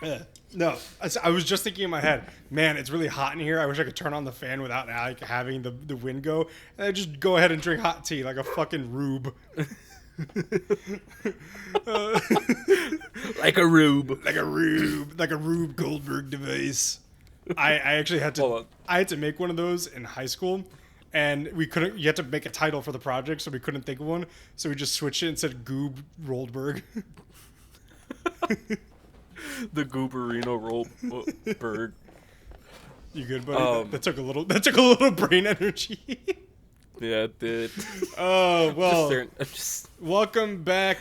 No, I was just thinking in my head, man, it's really hot in here. I wish I could turn on the fan without like having the wind go, and I just go ahead and drink hot tea like a fucking rube. uh, Like a rube. like a Rube Goldberg device. I actually had Hold on. to I had to make one of those in high school, and we couldn't. You had to make a title for the project, so we couldn't think of one. So we just switched it and said Goob Goldberg. The Gooberino roll bird. You good, buddy? That took a little brain energy. Yeah, it did. Oh well. I'm just Welcome back,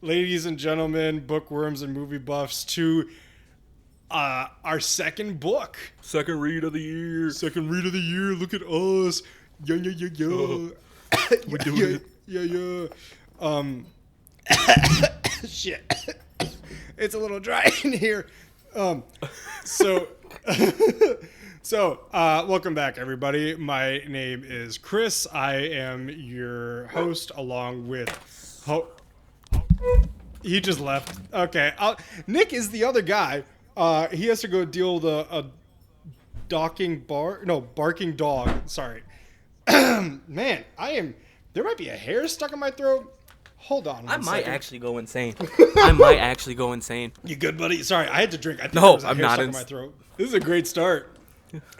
ladies and gentlemen, bookworms and movie buffs, to our second book. second read of the year. Second read of the year. Look at us. Yeah, yeah, yeah, yeah. We do it. Yeah, yeah. Shit. It's a little dry in here. So welcome back, everybody. My name is Chris. I am your host, along with... He just left. Okay. Nick is the other guy. He has to go deal with a barking dog. Sorry. Man, there might be a hair stuck in my throat. Hold on. I might second. actually go insane. You good, buddy? Sorry, I had to drink. I think No, there was a I'm hair not stuck in my throat. This is a great start.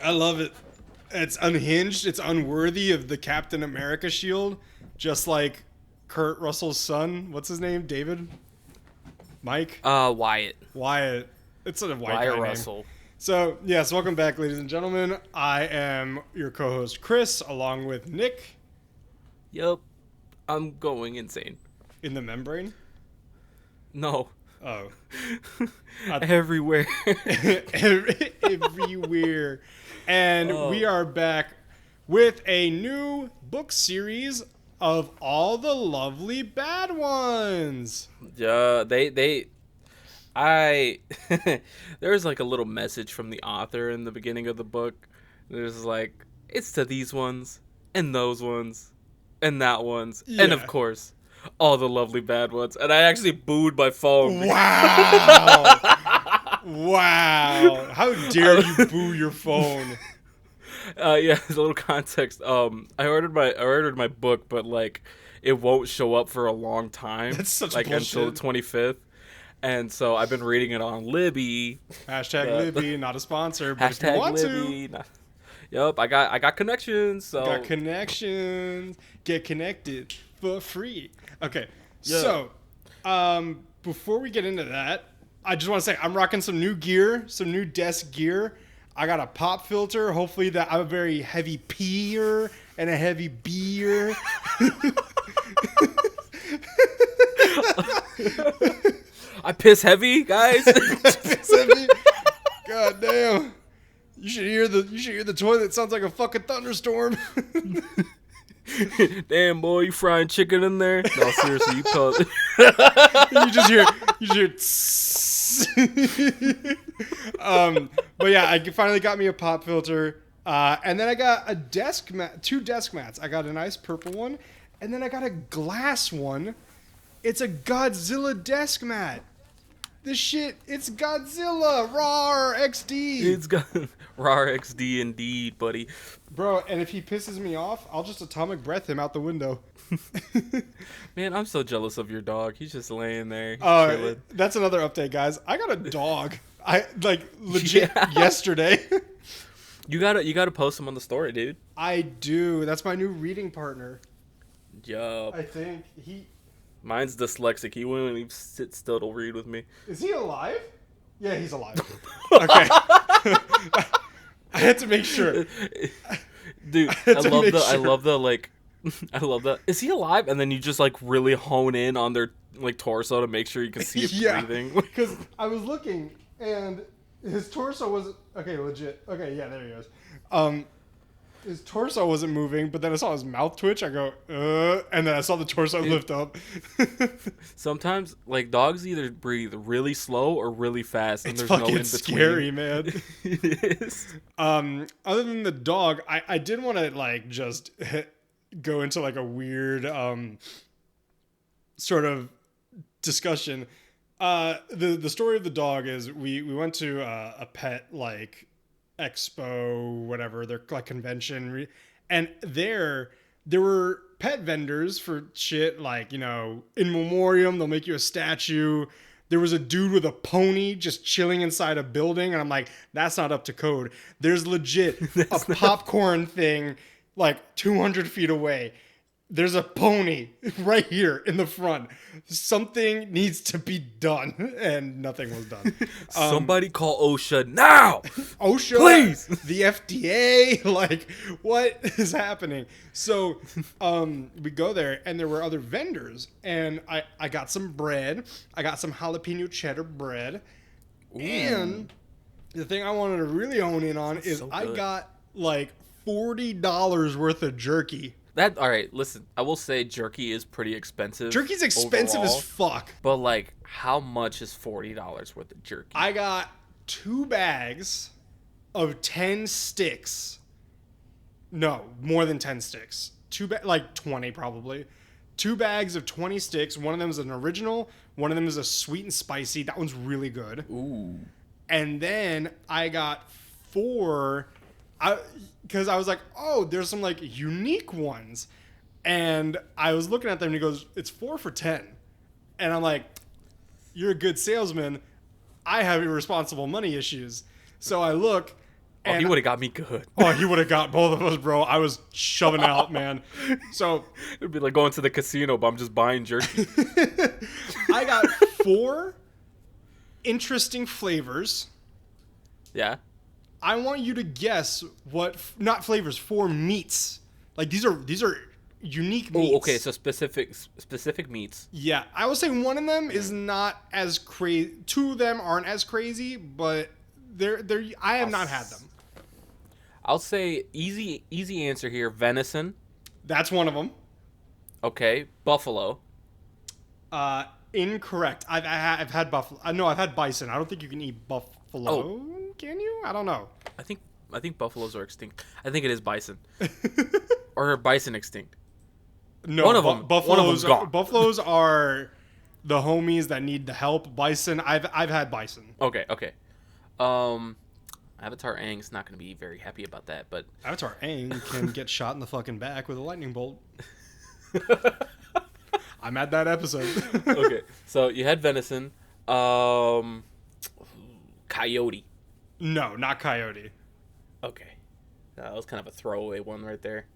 I love it. It's unhinged. It's unworthy of the Captain America shield, just like Kurt Russell's son. What's his name? David? Mike? Wyatt. Wyatt. It's a white Wyatt guy Russell. name. So, yes, welcome back, ladies and gentlemen. I am your co-host, Chris, along with Nick. Yup. I'm going insane. In the membrane? No. Oh. Everywhere. Everywhere. And we are back with a new book series of All the Lovely Bad Ones. Yeah, there's like a little message from the author in the beginning of the book. There's like, it's to these ones, and those ones, and that ones, and of course, all the lovely bad ones. And I actually booed my phone. Wow. Wow. How dare you boo your phone? Yeah, there's a little context. I ordered my book, but like it won't show up for a long time. That's such like bullshit. until the 25th. And so I've been reading it on Libby. Hashtag Libby, not a sponsor, but if you Hashtag want Libby. to. Yup, I got connections. So Got connections. Get connected for free. Okay, Yeah. so before we get into that, I just want to say I'm rocking some new gear, some new desk gear. I got a pop filter. Hopefully that I'm a very heavy P-er and a heavy B-er. I piss heavy, guys. Piss heavy. God damn. You should hear the toilet. It sounds like a fucking thunderstorm. Damn, boy, you frying chicken in there? No, seriously, you call it. you just hear tss. But yeah, I finally got me a pop filter, and then I got a desk mat, 2 desk mats. I got a nice purple one, and then I got a glass one. It's a Godzilla desk mat. This shit, it's Godzilla, rawr, XD. It's got RAR XD indeed, buddy. Bro, and if he pisses me off, I'll just atomic breath him out the window. Man, I'm so jealous of your dog. He's just laying there. Oh, that's another update, guys. I got a dog. I legit yesterday. You gotta post him on the story, dude. I do. That's my new reading partner. Yup. I think Mine's dyslexic. He won't even sit still to read with me. is he alive? Yeah, he's alive. Okay. I had to make sure. Dude, I love the is he alive? And then you just like really hone in on their like torso to make sure you can see it breathing. Because I was looking and his torso was okay, legit. Okay, yeah, there he goes. His torso wasn't moving, but then I saw his mouth twitch. I go, and then I saw the torso lift up. Sometimes, like, dogs either breathe really slow or really fast, and It's there's no in fucking between. scary, man. It is. Other than the dog, I did want to like just go into like a weird sort of discussion. The story of the dog is we went to a pet like expo, whatever, their like convention, and there were pet vendors for shit like, you know, in memoriam, they'll make you a statue. There was a dude with a pony just chilling inside a building, and I'm like, that's not up to code. There's legit a popcorn thing like 200 feet away. There's a pony right here in the front. Something needs to be done, and nothing was done. Somebody call OSHA now! OSHA, please! The FDA, like, what is happening? So we go there, and there were other vendors, and I got some bread. I got some jalapeno cheddar bread. Ooh. And the thing I wanted to really hone in on is so I got, like, $40 worth of jerky. All right, listen, I will say jerky is pretty expensive. Jerky's expensive overall, as fuck. But, like, how much is $40 worth of jerky? I got 2 bags of 10 sticks. No, more than 10 sticks. Like 20 probably. 2 bags of 20 sticks. One of them is an original. One of them is a sweet and spicy. That one's really good. Ooh. And then I got 4... because I was like, oh, there's some like unique ones, and I was looking at them and he goes, it's 4 for $10, and I'm like, you're a good salesman. I have irresponsible money issues. So I look, and he would have got me good. Oh, he would have got both of us, bro. I was shoving out, man. So it'd be like going to the casino, but I'm just buying jerky. I got 4 interesting flavors. Yeah. I want you to guess what, not flavors, 4 meats. Like these are unique meats. Oh, okay, so specific meats. Yeah, I will say one of them is not as crazy. 2 of them aren't as crazy, but they're I have not had them. I'll say easy answer here, venison. That's one of them. Okay, buffalo. Incorrect. I've had buffalo. No, I've had bison. I don't think you can eat buffalo. Oh. Can you? I don't know. I think buffaloes are extinct. I think it is bison. Or bison extinct. No, one of them. Buffaloes. Gone. Buffaloes are the homies that need the help. Bison. I've had bison. Okay. Avatar Aang's not going to be very happy about that, but Avatar Aang can get shot in the fucking back with a lightning bolt. I'm at that episode. Okay, so you had venison, coyote. No, not coyote. Okay, that was kind of a throwaway one right there.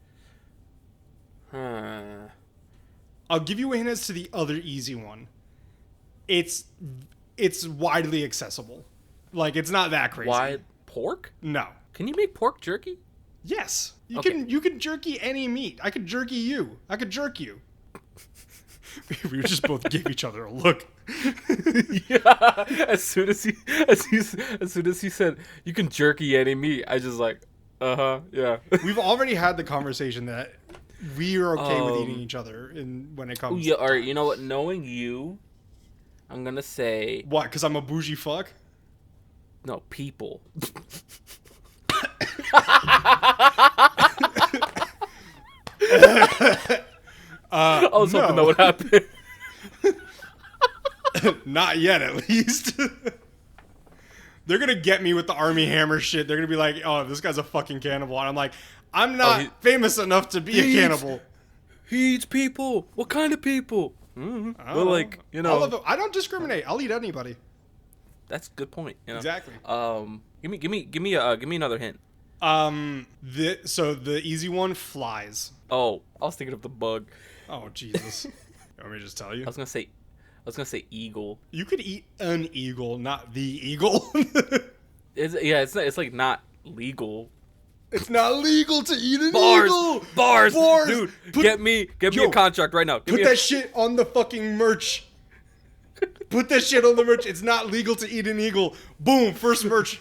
I'll give you a hint as to the other easy one. It's widely accessible. Like, it's not that crazy. Pork? No. Can you make pork jerky? Yes. You can jerky any meat. I could jerky you. I could jerk you. We just both gave each other a look. Yeah. As soon as he said you can jerky any meat, I just like, yeah. We've already had the conversation that we are okay with eating each other when it comes. Yeah. All right. You know what? Knowing you, I'm gonna say what? Because I'm a bougie fuck. No, people. I was hoping that would happen. Not yet, at least. They're going to get me with the Army Hammer shit. They're going to be like, oh, this guy's a fucking cannibal. And I'm like, I'm not famous enough to be a cannibal. He eats people. What kind of people? Well, like, you know. I don't discriminate. I'll eat anybody. That's a good point. You know? Exactly. Give me another hint. So the easy one, flies. Oh, I was thinking of the bug. Oh, Jesus. You want me to just tell you? I was gonna say eagle. You could eat an eagle, not the eagle. It's like not legal. It's not legal to eat an eagle. Bars, dude. Get me a contract right now. Put that shit on the fucking merch. Put that shit on the merch. It's not legal to eat an eagle. Boom, first merch.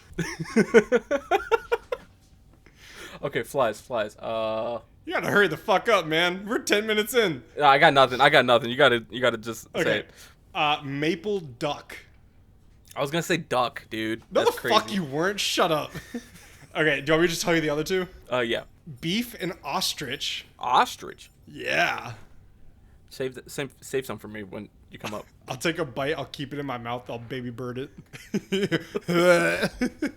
Okay, flies. You gotta hurry the fuck up, man. We're 10 minutes in. No, I got nothing. You gotta just say it. Maple duck. I was gonna say duck, dude. No, That's the crazy. fuck you weren't. Shut up. Okay, do you want me to just tell you the other 2? Yeah. Beef and ostrich. Ostrich. Yeah. Save some for me when you come up. I'll take a bite. I'll keep it in my mouth. I'll baby bird it.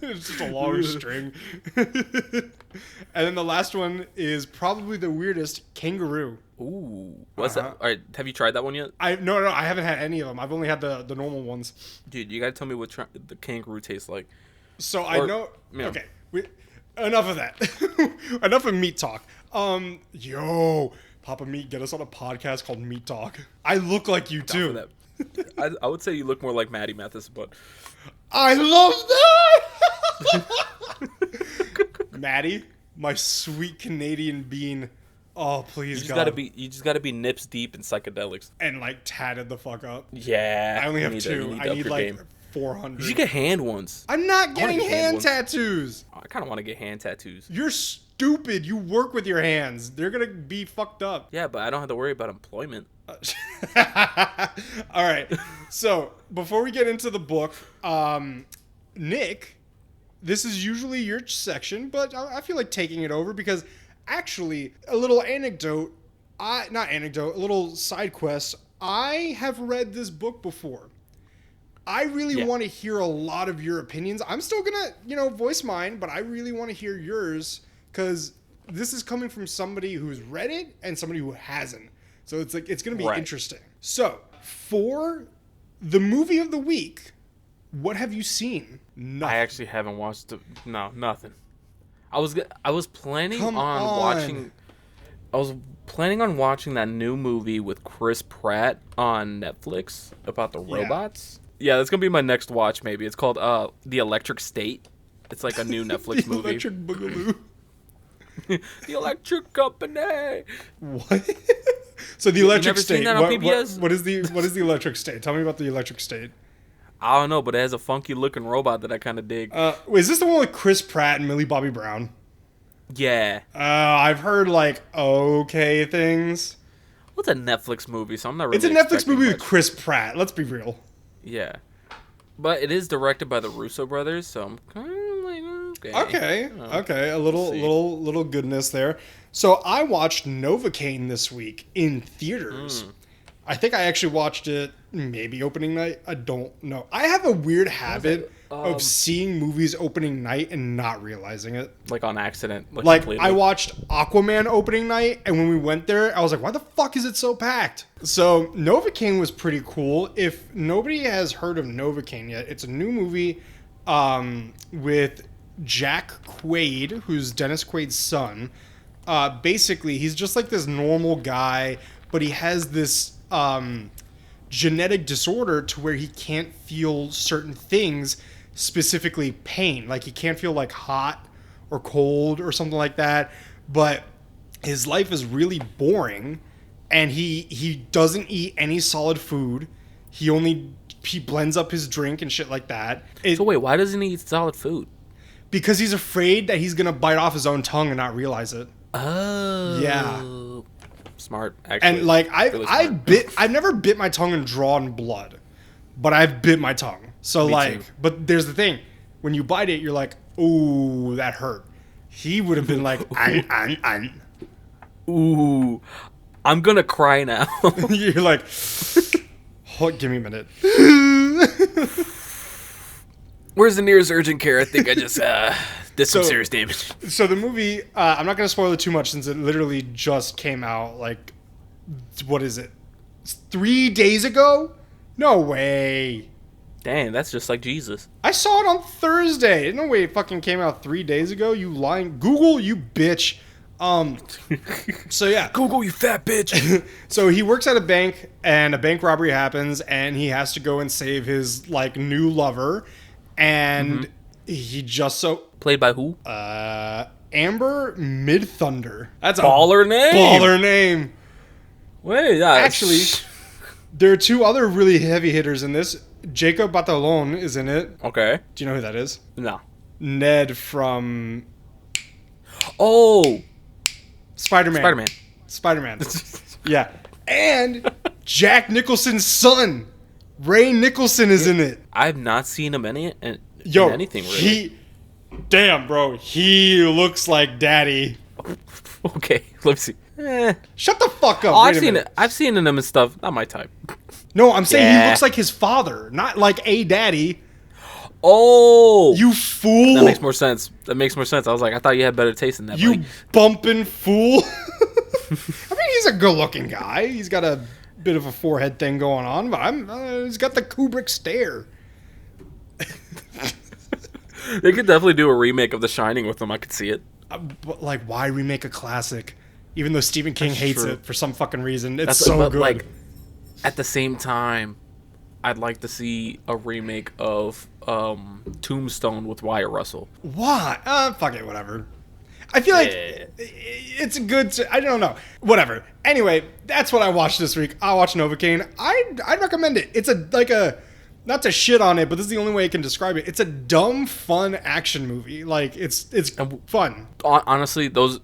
It's just a long string. And then the last one is probably the weirdest, kangaroo. Ooh, what's that? All right, have you tried that one yet? No, I haven't had any of them. I've only had the normal ones. Dude, you gotta tell me what the kangaroo tastes like. So I know. Yeah. Okay, enough of that. Enough of meat talk. Yo, Papa Meat, get us on a podcast called Meat Talk. I look like you too. I would say you look more like Maddie Mathis, but I love that. Maddie, my sweet Canadian bean. Oh, please, God. You just gotta be nips deep in psychedelics and like tatted the fuck up. Yeah, I only have 2. I need like 400. You should get hand ones. I'm not getting hand tattoos. I kind of want to get hand tattoos. You're stupid. You work with your hands. They're gonna be fucked up. Yeah, but I don't have to worry about employment. All right. So before we get into the book, Nick, this is usually your section, but I feel like taking it over because actually a little anecdote. A little side quest. I have read this book before. I really want to hear a lot of your opinions. I'm still gonna, voice mine, but I really want to hear yours because this is coming from somebody who's read it and somebody who hasn't. So it's like it's gonna be interesting. So for the movie of the week, what have you seen? Nothing. I actually haven't watched nothing. I was planning on watching. I was planning on watching that new movie with Chris Pratt on Netflix about the robots. Yeah, that's gonna be my next watch. Maybe it's called The Electric State. It's like a new Netflix the movie. Electric Boogaloo. The Electric Company. What? So the Electric State. Seen that on PBS? What is the Electric State? Tell me about the Electric State. I don't know, but it has a funky looking robot that I kind of dig. Is this the one with Chris Pratt and Millie Bobby Brown? Yeah. I've heard like okay things. Well, it's a Netflix movie, so I'm not really. It's a Netflix movie with Chris Pratt. Let's be real. Yeah, but it is directed by the Russo brothers, so I'm kind of like okay. A little goodness there. So I watched Novocaine this week in theaters. I think I actually watched it maybe opening night. I don't know. I have a weird habit of seeing movies opening night and not realizing it. Like on accident. Like I watched Aquaman opening night, and when we went there, I was like, why the fuck is it so packed? So Novocaine was pretty cool. If nobody has heard of Novocaine yet, it's a new movie with Jack Quaid, who's Dennis Quaid's son. Basically, he's just like this normal guy, but he has this genetic disorder to where he can't feel certain things, specifically pain. Like he can't feel like hot or cold or something like that. But his life is really boring, and he doesn't eat any solid food. He blends up his drink and shit like that. So wait, why doesn't he eat solid food? Because he's afraid that he's gonna bite off his own tongue and not realize it. Oh. Yeah. Smart, actually. And like I've never bit my tongue and drawn blood, but I've bit my tongue. So Me too. But there's the thing, when you bite it, you're like, ooh, that hurt. He would have been like, an. Ooh, I'm gonna cry now. You're like, give me a minute. Where's the nearest urgent care? I think I just did some serious damage. So the movie, I'm not going to spoil it too much since it literally just came out, like, what is it? 3 days ago? No way. Dang, that's just like Jesus. I saw it on Thursday. No way it fucking came out 3 days ago. You lying. Google, you bitch. So yeah. Google, you fat bitch. So he works at a bank, and a bank robbery happens, and he has to go and save his, like, new lover. And he just Played by who? Amber Midthunder. That's baller name. Baller name. Wait, actually, there are 2 other really heavy hitters in this. Jacob Batalon is in it. Okay. Do you know who that is? No. Ned from... Oh! Spider-Man. Yeah. And Jack Nicholson's son, Ray Nicholson, is in it. I've not seen him in anything really. Damn, bro. He looks like daddy. Okay, let me see. Shut the fuck up. Oh, Wait a minute. I've seen him and stuff. Not my type. No, I'm saying he Yeah. looks like his father, not like a daddy. Oh, You fool. that makes more sense. I was like, I thought you had better taste than that. You buddy. bumping fool. I mean, he's a good-looking guy. He's got a bit of a forehead thing going on, but he's got the Kubrick stare. They could definitely do a remake of The Shining with him. I could see it. But, like, why remake a classic? Even though Stephen King That's hates true. it for some fucking reason. It's That's so but, good. Like, at the same time, I'd like to see a remake of Tombstone with Wyatt Russell. Why? Fuck it, whatever. I feel like it's a good... I don't know. Whatever. Anyway, that's what I watched this week. I watched Novocaine. I'd recommend it. It's a not to shit on it, but this is the only way I can describe it. It's a dumb, fun action movie. Like, it's fun. Honestly, those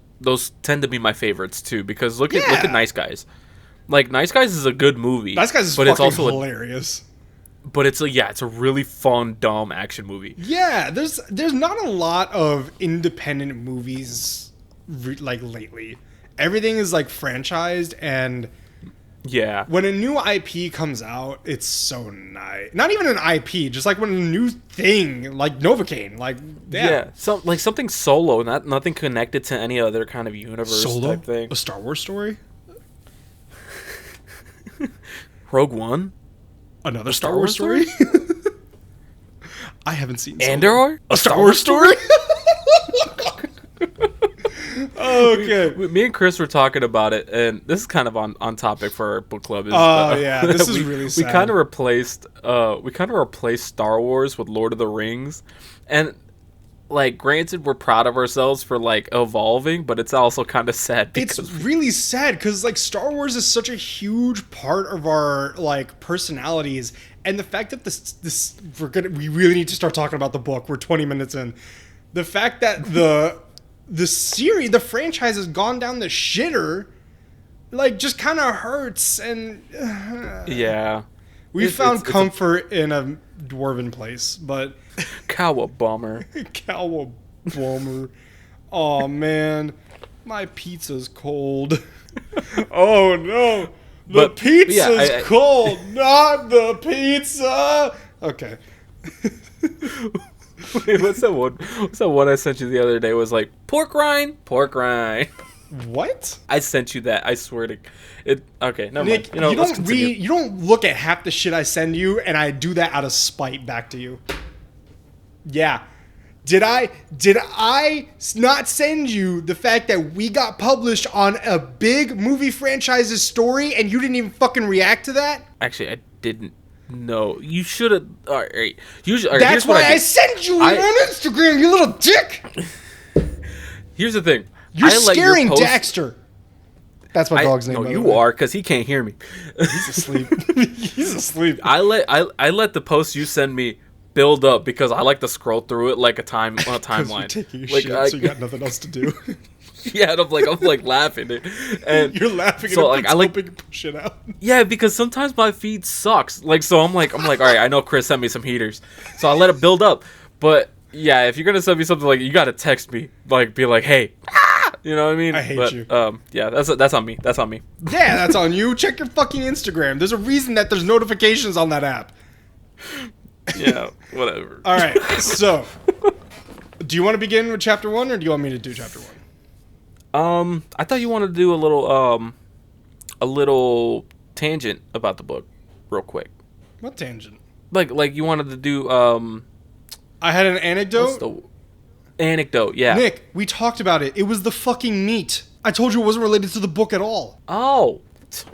tend to be my favorites too, because look at Nice Guys. Like, Nice Guys is a good movie. Nice Guys is but fucking it's also hilarious. But it's a really fun, dumb action movie. Yeah, there's not a lot of independent movies like lately. Everything is like franchised, and Yeah. when a new IP comes out, it's so nice. Not even an IP, just like when a new thing like Novocaine, like Yeah. Something solo, nothing connected to any other kind of universe Solo, type thing. a Star Wars story, Rogue One? another Star Wars story. I haven't seen Solo. Andor? A Star Wars story. Okay. Me and Chris were talking about it, and this is kind of on topic for our book club. Yeah, this is really sad. We kind of replaced Star Wars with Lord of the Rings, and like, granted, we're proud of ourselves for like evolving, but it's also kind of sad. It's really sad because like Star Wars is such a huge part of our like personalities, and the fact that we really need to start talking about the book. We're 20 minutes in. The fact that the franchise has gone down the shitter, like, just kind of hurts, and yeah, we found comfort in a dwarven place, but Cowabummer. Cowabummer. Oh man, my pizza's cold. Oh no, the pizza's cold, not the pizza. Okay. Wait, what's that one I sent you the other day? Was like pork rind. What? I sent you that. I swear to it. Okay, never Nick, mind. You don't look at half the shit I send you, and I do that out of spite back to you. Yeah. Did I not send you the fact that we got published on a big movie franchise's story, and you didn't even fucking react to that? Actually, I didn't. No, you should have. All right. That's why I sent you on Instagram, you little dick. Here's the thing. You're scaring Daxter. That's my dog's name. No, you are, because he can't hear me. He's asleep. He's asleep. I let the post you send me build up because I like to scroll through it like a timeline. You're taking your like, shit, so you got nothing else to do. Yeah, and I'm like laughing, and you're laughing. So and I push it out. Yeah, because sometimes my feed sucks. Like, so I'm like, all right, I know Chris sent me some heaters, so I let it build up. But yeah, if you're gonna send me something, like, you gotta text me, like, be like, hey, you know what I mean? I hate you. Yeah, that's on me. That's on me. Yeah, that's on you. Check your fucking Instagram. There's a reason that there's notifications on that app. Yeah, whatever. All right, so do you want to begin with chapter 1, or do you want me to do chapter 1? I thought you wanted to do a little tangent about the book, real quick. What tangent? Like you wanted to do I had an anecdote. What's the anecdote? Yeah. Nick, we talked about it. It was the fucking meat. I told you it wasn't related to the book at all. Oh,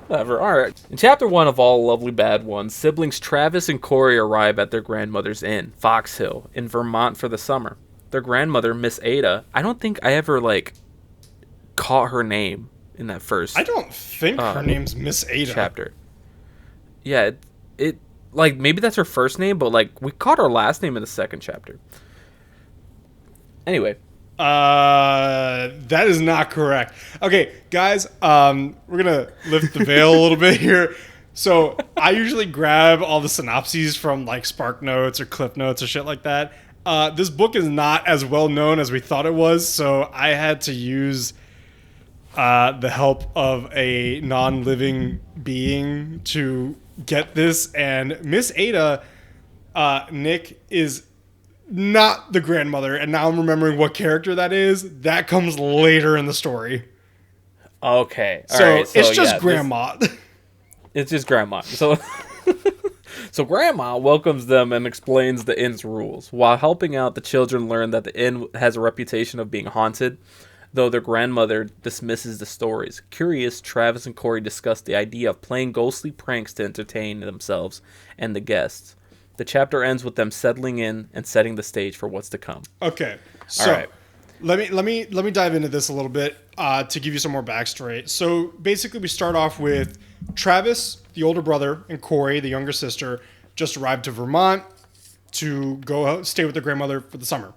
whatever. All right. In chapter 1 of All Lovely Bad Ones, siblings Travis and Corey arrive at their grandmother's inn, Fox Hill, in Vermont for the summer. Their grandmother, Miss Ada, I don't think I ever caught her name in that first. I don't think her name's Miss Ada. Chapter. Yeah, it like, maybe that's her first name, but we caught her last name in the second chapter. Anyway. That is not correct. Okay, guys, we're gonna lift the veil a little bit here. So I usually grab all the synopses from Spark Notes or Cliff Notes or shit like that. This book is not as well known as we thought it was, so I had to use the help of a non-living being to get this. And Miss Ada, Nick, is not the grandmother. And now I'm remembering what character that is. That comes later in the story. Okay. So it's just grandma. It's just grandma. So so grandma welcomes them and explains the inn's rules. While helping out, the children learn that the inn has a reputation of being haunted, though their grandmother dismisses the stories. Curious, Travis and Corey discuss the idea of playing ghostly pranks to entertain themselves and the guests. The chapter ends with them settling in and setting the stage for what's to come. Okay. So all right. Let me dive into this a little bit to give you some more backstory. So basically, we start off with Travis, the older brother, and Corey, the younger sister, just arrived to Vermont to go out, stay with their grandmother for the summer.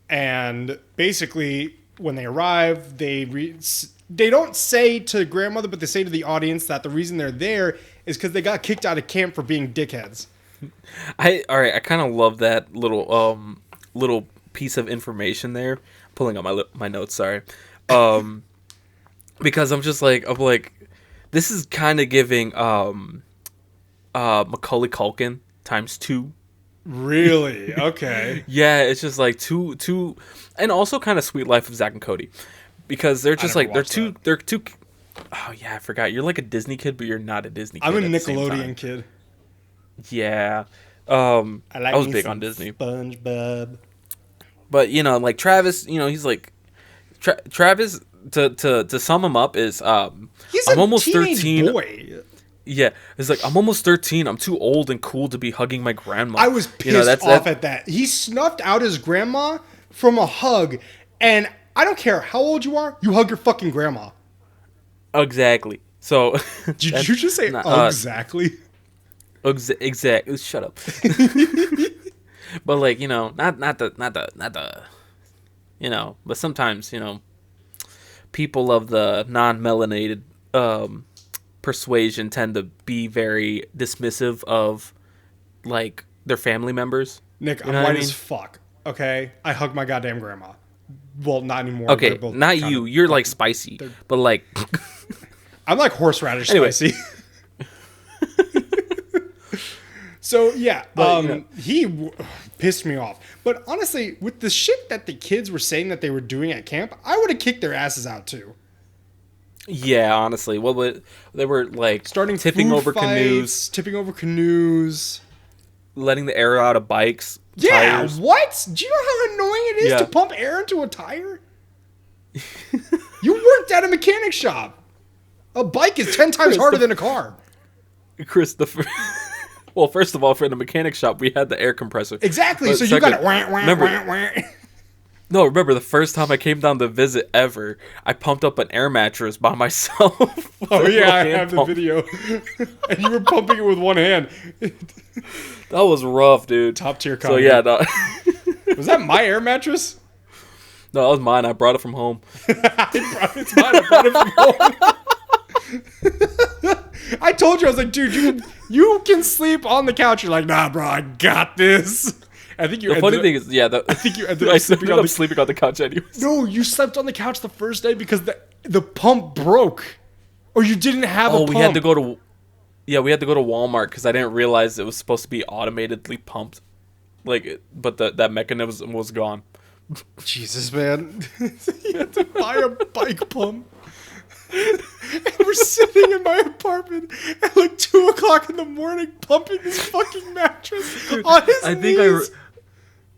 And basically, when they arrive, they don't say to grandmother, but they say to the audience that the reason they're there is because they got kicked out of camp for being dickheads. I kind of love that little piece of information there. Pulling up my notes, sorry. Because I'm like, this is kind of giving Macaulay Culkin times 2. Really? Okay. Yeah, it's just like two, and also kind of Sweet Life of Zack and Cody, because they're just like they're two. Oh yeah, I forgot. You're like a Disney kid, but you're not a Disney kid. I'm a Nickelodeon kid. Yeah. I was big on Disney. SpongeBob. But like Travis, he's like Travis. To sum him up is he's I'm almost 13. Boy. Yeah, it's like I'm almost 13. I'm too old and cool to be hugging my grandma. I was pissed off at that. He snuffed out his grandma from a hug, and I don't care how old you are, you hug your fucking grandma. Exactly. So did you just say exactly? Exactly. Shut up. But like not the but sometimes people of the non-melanated persuasion tend to be very dismissive of like their family members. Nick, I'm white as fuck. Okay, I hug my goddamn grandma. Well, not anymore. Okay, not you. You're like spicy, but like I'm like horseradish spicy. So yeah, he pissed me off. But honestly, with the shit that the kids were saying that they were doing at camp, I would have kicked their asses out too. Yeah, honestly. Well, they were like tipping over canoes, letting the air out of bikes. Yeah, tires. What? Do you know how annoying it is to pump air into a tire? You worked at a mechanic shop. A bike is 10 times harder than a car. Chris, well, first of all, for the mechanic shop, we had the air compressor. Exactly, but so you got it. No, remember the first time I came down to visit ever, I pumped up an air mattress by myself. Oh yeah, I have the video. And you were pumping it with one hand. That was rough, dude. Top tier comment. So yeah, no. Was that my air mattress? No, that was mine. I brought it from home. It's mine. I brought it from home. I told you, I was like, dude, you can sleep on the couch. You're like, nah, bro, I got this. I think you. The funny thing is, I think you ended up sleeping on the couch anyways. No, you slept on the couch the first day because the pump broke, or you didn't have a pump. We had to go to. Yeah, we had to go to Walmart because I didn't realize it was supposed to be automatedly pumped, but that mechanism was gone. Jesus, man, you had to buy a bike pump. And we're sitting in my apartment at like 2:00 in the morning, pumping this fucking mattress on his knees.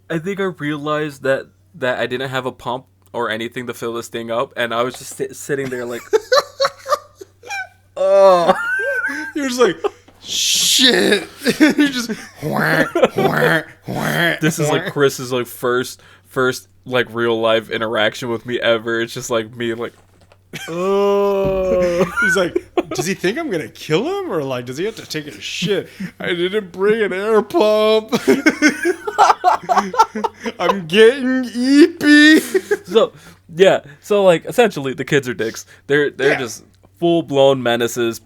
I think I realized that I didn't have a pump or anything to fill this thing up, and I was just sitting there like, oh. You're just like, shit. You're just, This is like Chris's like first like real life interaction with me ever. It's just like me like. Oh, he's like, does he think I'm gonna kill him, or like, does he have to take a shit? I didn't bring an air pump. I'm getting eepy. So like essentially the kids are dicks. They're just full blown menaces,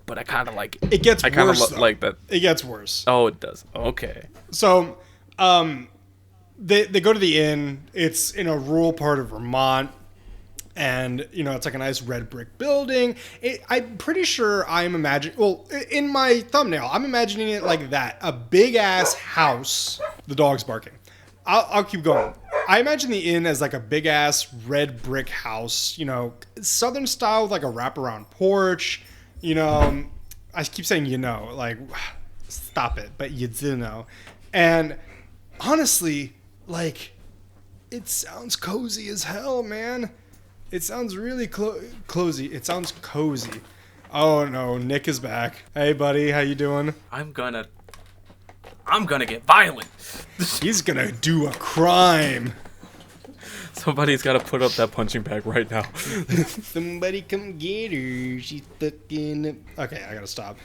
but I kind of like it. It gets worse. Like that. It gets worse. Oh, it does. Okay. So, they go to the inn. It's in a rural part of Vermont. And, you know, it's like a nice red brick building. I'm pretty sure I'm imagining... Well, in my thumbnail, I'm imagining it like that. A big-ass house. The dog's barking. I'll keep going. I imagine the inn as like a big-ass red brick house. You know, southern style with like a wraparound porch. You know, I keep saying you know. Like, stop it. But you do know. And honestly, like, it sounds cozy as hell, man. It sounds really cozy. It sounds cozy. Oh no, Nick is back. Hey buddy, how you doing? I'm gonna get violent. He's gonna do a crime. Somebody's gotta put up that punching bag right now. Somebody come get her. She's fucking... Okay, I gotta stop.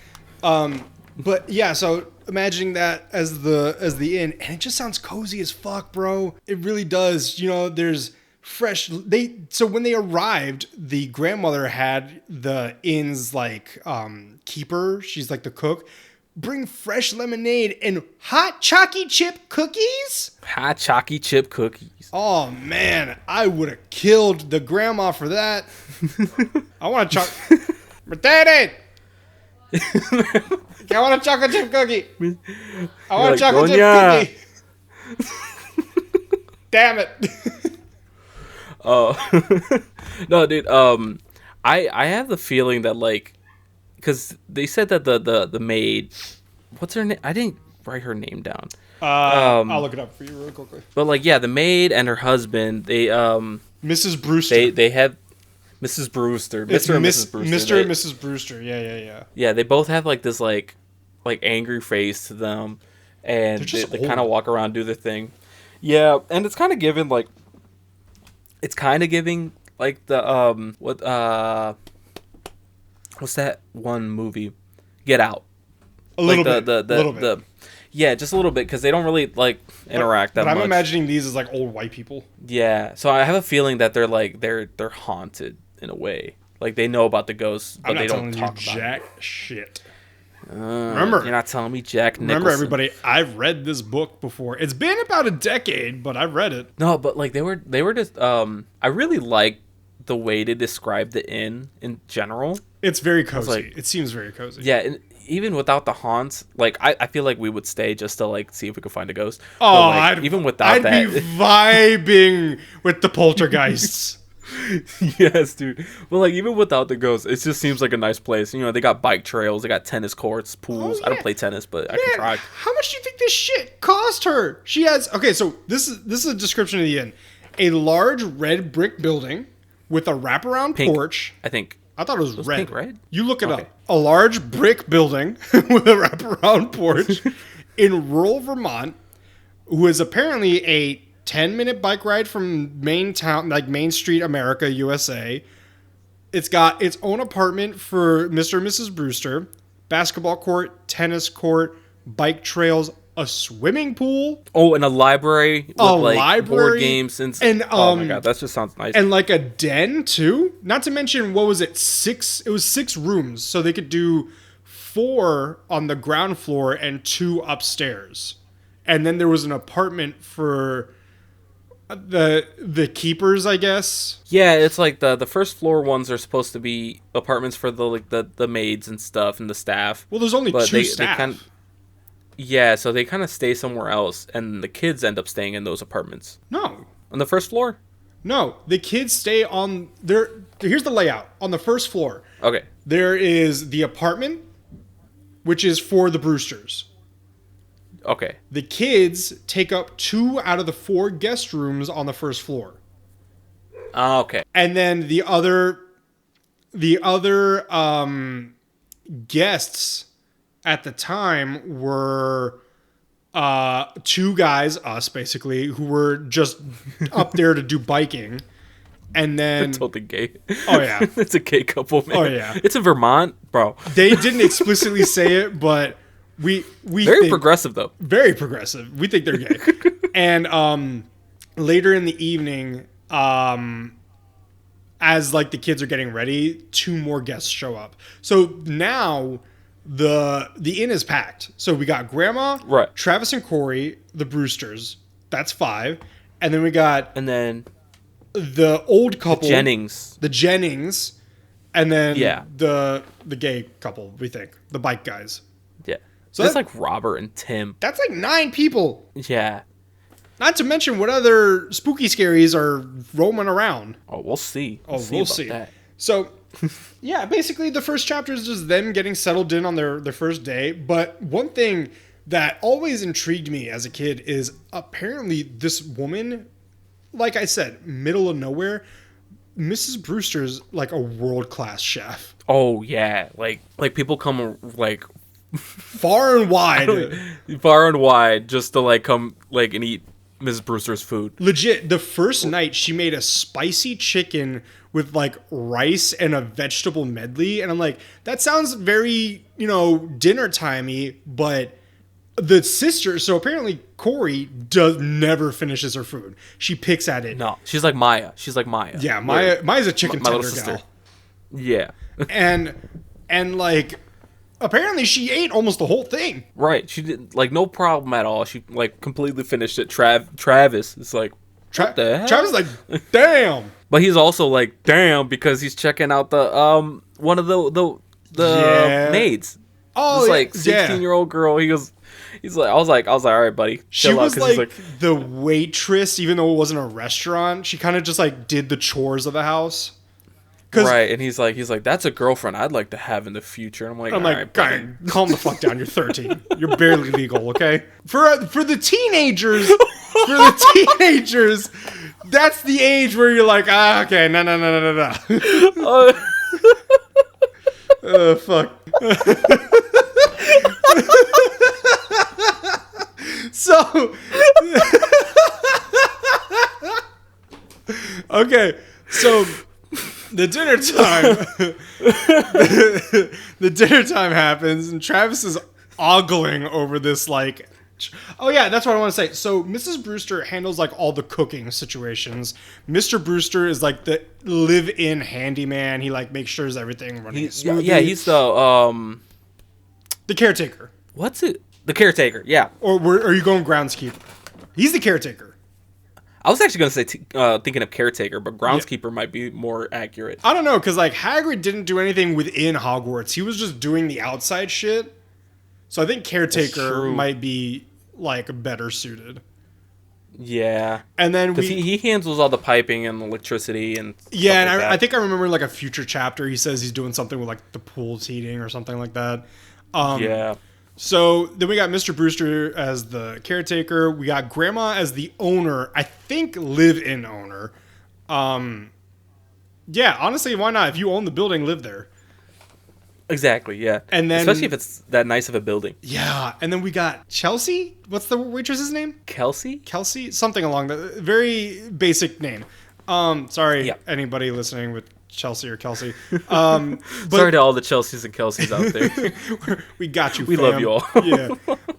But yeah, so imagining that as the inn, and it just sounds cozy as fuck, bro. It really does. You know, there's fresh... So when they arrived, the grandmother had the inn's like keeper. She's like the cook. Bring fresh lemonade and hot chalky chip cookies. Hot chalky chip cookies. Oh man, I would have killed the grandma for that. I want a Daddy! I want a chocolate chip cookie. I want a chocolate chip cookie. Damn it. Oh. No, dude, I have the feeling that, like, because they said that the maid, what's her name? I didn't write her name down. I'll look it up for you real quickly. But like, yeah, the maid and her husband, they Mrs. Brewster. They have Mrs. Brewster, Mr. and Mrs. Brewster. Mr. and Mrs. Brewster. Yeah. Yeah, they both have like this like angry face to them, and they kind of walk around, do their thing. Yeah, and it's kind of giving like the what's that one movie? Get Out. A little bit. Yeah, just a little bit, because they don't really like interact that much. But I'm imagining these as like old white people. Yeah, so I have a feeling that they're like they're haunted in a way. Like they know about the ghosts, but they don't talk about jack shit. Remember, you're not telling me Jack Nicholson. Remember, everybody, I've read this book before. It's been about a decade, but I've read it. No, but like they were just I really like the way they describe the inn in general. It's very cozy. Like, it seems very cozy. Yeah, and even without the haunts, like I feel like we would stay just to like see if we could find a ghost. Oh, like, even without that, I'd be vibing with the poltergeists. Yes, dude. But like even without the ghosts, it just seems like a nice place. You know, they got bike trails, they got tennis courts, pools. I don't play tennis, but I can try. How much do you think this shit cost her? She has so this is a description of the inn. A large red brick building with a wraparound porch. I thought it was red. Pink, right? You look it up. A large brick building with a wraparound porch in rural Vermont, who is apparently a 10-minute bike ride from Main Street, America, USA. It's got its own apartment for Mr. and Mrs. Brewster, basketball court, tennis court, bike trails, a swimming pool. Oh, and a library with board games and oh my god, that just sounds nice. And like a den too. Not to mention, what was it? It was 6 rooms, so they could do 4 on the ground floor and 2 upstairs. And then there was an apartment for the keepers, I guess. Yeah, it's like the first floor ones are supposed to be apartments for the maids and stuff and the staff. Well, there's only 2 staff. Yeah, so they kind of stay somewhere else, and the kids end up staying in those apartments. No. On the first floor? No, the kids stay on their... Here's the layout. On the first floor. Okay. There is the apartment, which is for the Brewsters. Okay. The kids take up 2 out of the 4 guest rooms on the first floor. Okay. And then the other guests at the time were 2 guys, us basically, who were just up there to do biking. And then totally gay. Oh yeah. It's a gay couple, man. Oh yeah. It's in Vermont, bro. They didn't explicitly say it, but we very progressive though. Very progressive. We think they're gay. And later in the evening, as like the kids are getting ready, 2 more guests show up. So now the inn is packed. So we got Grandma, right, Travis and Corey, the Brewsters. That's 5. And then we got the old couple, The Jennings, and then Yeah. the gay couple. We think the bike guys. Yeah. So So that's that- like Robert and Tim. That's like 9 people. Yeah. Not to mention what other spooky scaries are roaming around. Oh, we'll see. Oh, We'll we'll see see. about that. So, yeah, basically the first chapter is just them getting settled in on their first day. But one thing that always intrigued me as a kid is apparently this woman, like I said, middle of nowhere, Mrs. Brewster's like a world-class chef. Oh yeah, like people come like Far and wide. far and wide just to like come like and eat Mrs. Brewster's food. Legit, the first night she made a spicy chicken with like rice and a vegetable medley. And I'm like, that sounds very, dinner timey, but the sister, so apparently Corey never finishes her food. She picks at it. No, she's like Maya. Yeah, Maya's a chicken my tender little sister. gal. Yeah. And like apparently she ate almost the whole thing. Right. She did like no problem at all. She like completely finished it. Travis is like, what the hell? Travis is like, damn. But he's also like, damn, because he's checking out the one of the Yeah. maids. Oh, This like yeah. 16-year-old girl. He's like, I was like, all right, buddy. She chill out," was 'cause he's like the waitress, even though it wasn't a restaurant. She kind of just like did the chores of the house. right, and he's like, that's a girlfriend I'd like to have in the future. And I'm like, I'm all like, right, buddy. "God, calm the fuck down. You're 13. You're barely legal, okay? For the teenagers, that's the age where you're like, okay, no. Fuck. So, okay, so the dinner time, the dinner time happens, and Travis is ogling over this like. Oh yeah, that's what I want to say. So Mrs. Brewster handles like all the cooking situations. Mr. Brewster is like the live-in handyman. He like makes sure everything running smoothly. Yeah, he's the caretaker. what's it? The caretaker. Yeah, Or are you going groundskeeper? He's the caretaker. I was actually gonna say thinking of caretaker, but groundskeeper might be more accurate. I don't know, because like Hagrid didn't do anything within Hogwarts. He was just doing the outside shit. So I think caretaker true. might be like better suited. Yeah, And then because he handles all the piping and electricity and yeah, stuff and like that. I think I remember like a future chapter. He says he's doing something with like the pool's heating or something like that. Yeah. So then we got Mr. Brewster as the caretaker. We got Grandma as the owner. I think live-in owner. Yeah, honestly, why not? If you own the building, live there. Exactly, yeah. And then- especially if it's that nice of a building. Yeah, and then we got Chelsea. What's the waitress's name? Kelsey? Kelsey? Something along the very basic name. Sorry, Yeah. anybody listening with Chelsea or Kelsey. Sorry to all the Chelseas and Kelseys out there. We got you, We fam. love you all. Yeah.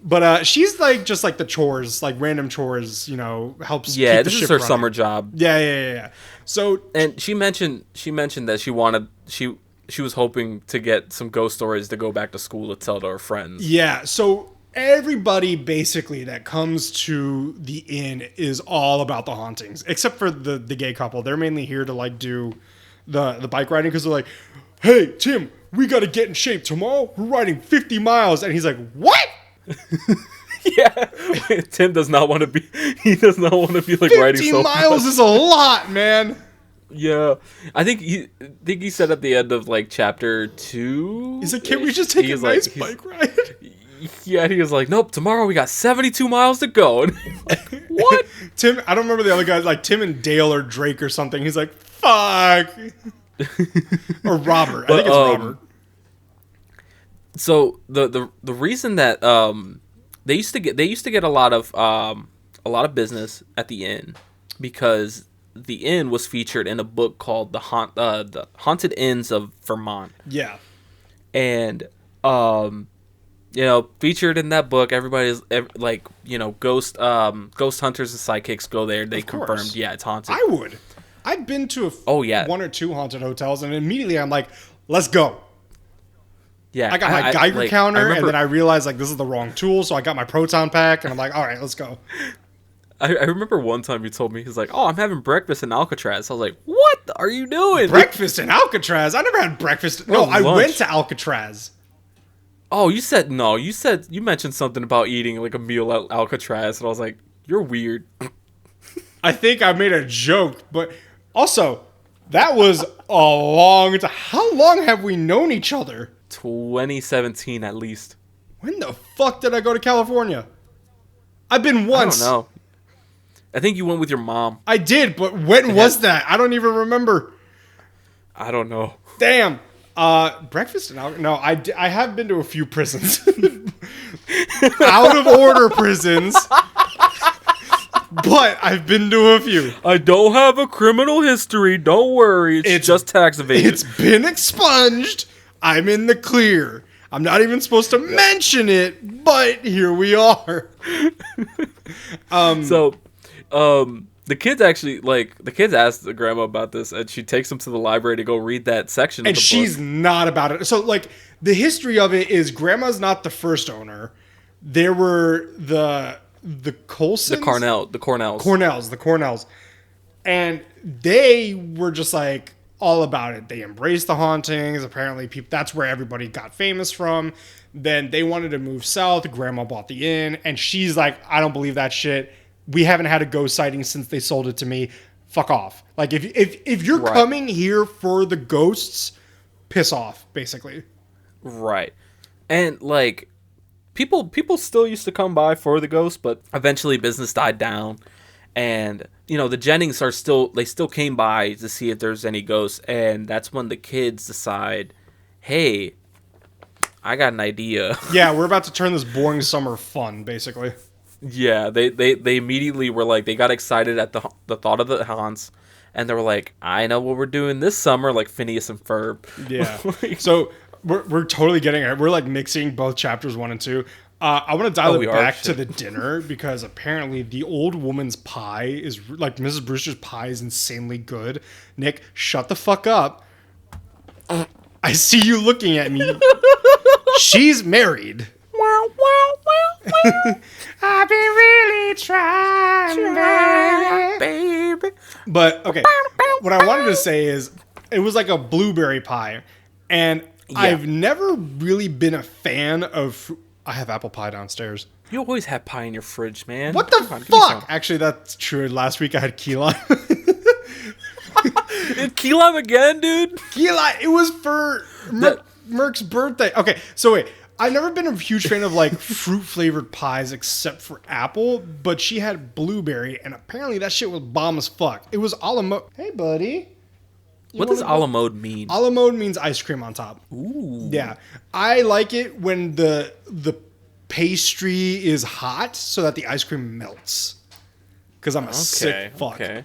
But she's like just like the chores, like random chores, helps Yeah, keep the this is ship her running. summer job. Yeah. So And she mentioned that she was hoping to get some ghost stories to go back to school to tell to her friends. yeah, so everybody basically that comes to the inn is all about the hauntings, except for the gay couple. They're mainly here to like do the bike riding because they're like, hey, Tim, we got to get in shape. Tomorrow we're riding 50 miles. And he's like, what? Yeah. Tim does not want to be like riding 15 so miles is a lot, man. Yeah. I think he said at the end of like chapter 2. He's like, can we just take a nice bike ride? Yeah, he was like, nope, tomorrow we got 72 miles to go. And like, what? Tim, I don't remember the other guys, like Tim and Dale or Drake or something. He's like, fuck. Or Robert. I think it's Robert. So the reason that they used to get a lot of business at the inn because the inn was featured in a book called the Haunted Inns of Vermont. Yeah. And featured in that book, everybody's like, ghost hunters and psychics go there. They confirmed, yeah, it's haunted. I would. I've been to one or two haunted hotels, and immediately I'm like, let's go. Yeah, I got my Geiger counter, remember, and then I realized like this is the wrong tool, so I got my proton pack, and I'm like, all right, let's go. I remember one time you told me, he's like, oh, I'm having breakfast in Alcatraz. I was like, what are you doing? Breakfast in Alcatraz? I never had breakfast. No, I went to Alcatraz. Oh, you said no. You mentioned something about eating like a meal at Alcatraz, and I was like, you're weird. I think I made a joke, but also, that was a long time. How long have we known each other? 2017 at least. When the fuck did I go to California? I've been once. I don't know. I think you went with your mom. I did, but when was that? I don't even remember. I don't know. Damn. Breakfast and alcohol. No, I have been to a few prisons. Out of order prisons. But I've been to a few. I don't have a criminal history. Don't worry. It's just tax evasion. It's been expunged. I'm in the clear. I'm not even supposed to mention it, but here we are. The kids actually, the kids asked the grandma about this, and she takes them to the library to go read that section of the book. And she's not about it. So, the history of it is grandma's not the first owner. There were the Colsons? The Cornells. And they were just, all about it. They embraced the hauntings. Apparently, that's where everybody got famous from. Then they wanted to move south. Grandma bought the inn. And she's like, I don't believe that shit. We haven't had a ghost sighting since they sold it to me. Fuck off. If you're coming here for the ghosts, piss off, basically. Right. And, people still used to come by for the ghosts, but eventually business died down. And, the Jennings still came by to see if there's any ghosts. And that's when the kids decide, hey, I got an idea. Yeah, we're about to turn this boring summer fun, basically. Yeah, they immediately were like, they got excited at the thought of the Hahn's. And they were like, I know what we're doing this summer, like Phineas and Ferb. Yeah. So we're totally getting it. We're mixing both chapters 1 and 2. I want to dial it back to the dinner because apparently the old woman's pie is Mrs. Brewster's pie is insanely good. Nick, shut the fuck up. I see you looking at me. She's married. I've been really trying, baby. But okay, what I wanted to say is it was like a blueberry pie, and I've never really been a fan of. I have apple pie downstairs. You always have pie in your fridge, man. What the fuck? Actually, that's true. Last week I had key lime. Key lime again, dude? Key lime. It was for Merc's birthday. Okay, so wait. I've never been a huge fan of fruit flavored pies except for apple, but she had blueberry, and apparently that shit was bomb as fuck. It was a la mode. Hey, buddy. What does a la mode mean? A la mode means ice cream on top. Ooh. Yeah. I like it when the pastry is hot so that the ice cream melts. Because I'm a sick fuck. Okay.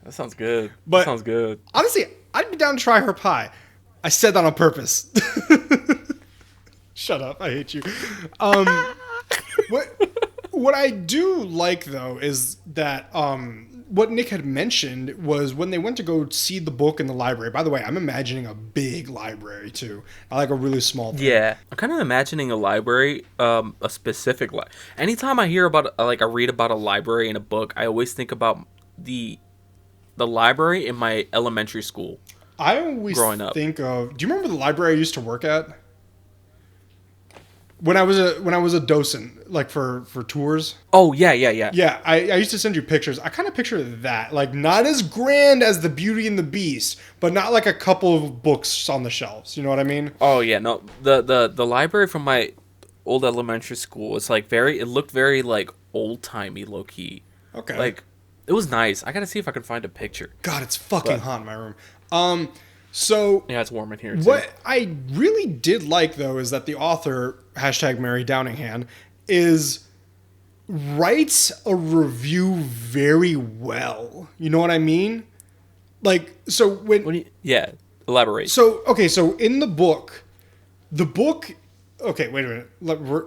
That sounds good. That sounds good. Honestly, I'd be down to try her pie. I said that on purpose. Shut up. I hate you. What I do like, though, is that what Nick had mentioned was when they went to go see the book in the library. By the way, I'm imagining a big library, too. I like a really small thing. Yeah. I'm kind of imagining a library, a specific library. Anytime I hear about, I read about a library in a book, I always think about the library in my elementary school. I always think of... Do you remember the library I used to work at? When I was a docent, for tours. Oh, yeah. Yeah, I used to send you pictures. I kind of picture that. Not as grand as the Beauty and the Beast, but not a couple of books on the shelves. You know what I mean? Oh, yeah. No, the library from my old elementary school, it's it looked very, old-timey, low-key. Okay. It was nice. I gotta see if I can find a picture. God, it's fucking hot in my room. So yeah, it's warm in here too. What I really did like, though, is that the author, #Mary Downingham, writes a review very well. You know what I mean? So when... yeah, elaborate. So, okay, so in the book... Okay, wait a minute.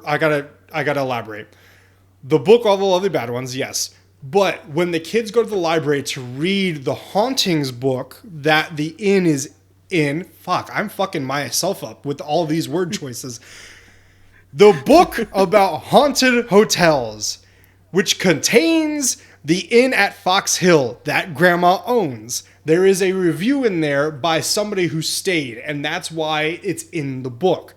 I gotta elaborate. The book, All the Lovely Bad Ones, yes. But when the kids go to the library to read the Hauntings book that the inn is in... Fuck, I'm fucking myself up with all these word choices. The book about haunted hotels. which contains the inn at Fox Hill that Grandma owns. There is a review in there by somebody who stayed, and that's why it's in the book.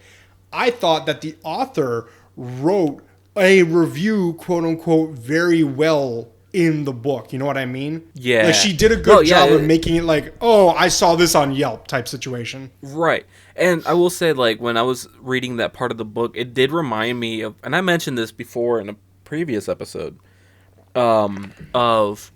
I thought that the author wrote a review, quote unquote, very well in the book. You know what I mean? Yeah. Like, she did a good job of making it like, oh, I saw this on Yelp type situation. Right. And I will say, like, when I was reading that part of the book, it did remind me of, and I mentioned this before in a previous episode, of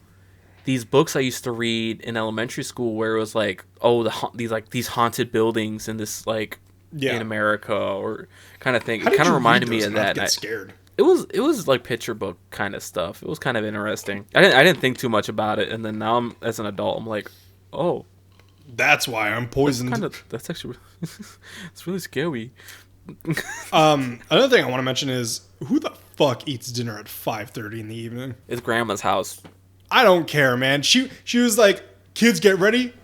these books I used to read in elementary school where it was like, oh, these haunted buildings in this, like, in America or kind of thing. It kind of reminded me of that. Get scared. It was like picture book kind of stuff. It was kind of interesting. I didn't think too much about it, and then now as an adult, I'm like, oh, that's why I'm poisoned. That's actually it's really scary. Another thing I want to mention is, who the fuck eats dinner at 5:30 in the evening? It's Grandma's house. I don't care, man. She was like, kids, get ready,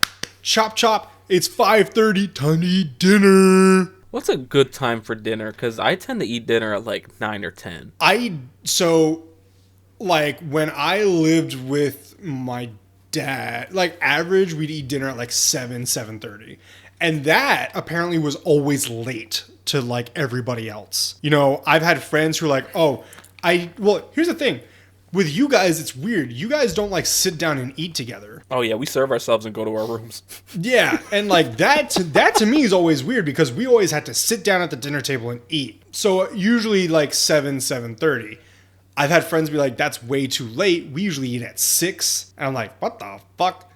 chop chop. It's 5:30, time to eat dinner. What's a good time for dinner? Because I tend to eat dinner at like 9 or 10. Like, when I lived with my dad, like, average, we'd eat dinner at like 7:30. And that apparently was always late to, like, everybody else. You know, I've had friends who are like, well, here's the thing. With you guys, it's weird. You guys don't, like, sit down and eat together. Oh, yeah, we serve ourselves and go to our rooms. Yeah, and, like, that to me is always weird because we always had to sit down at the dinner table and eat. So usually, like, 7:30. I've had friends be like, that's way too late. We usually eat at 6. And I'm like, what the fuck?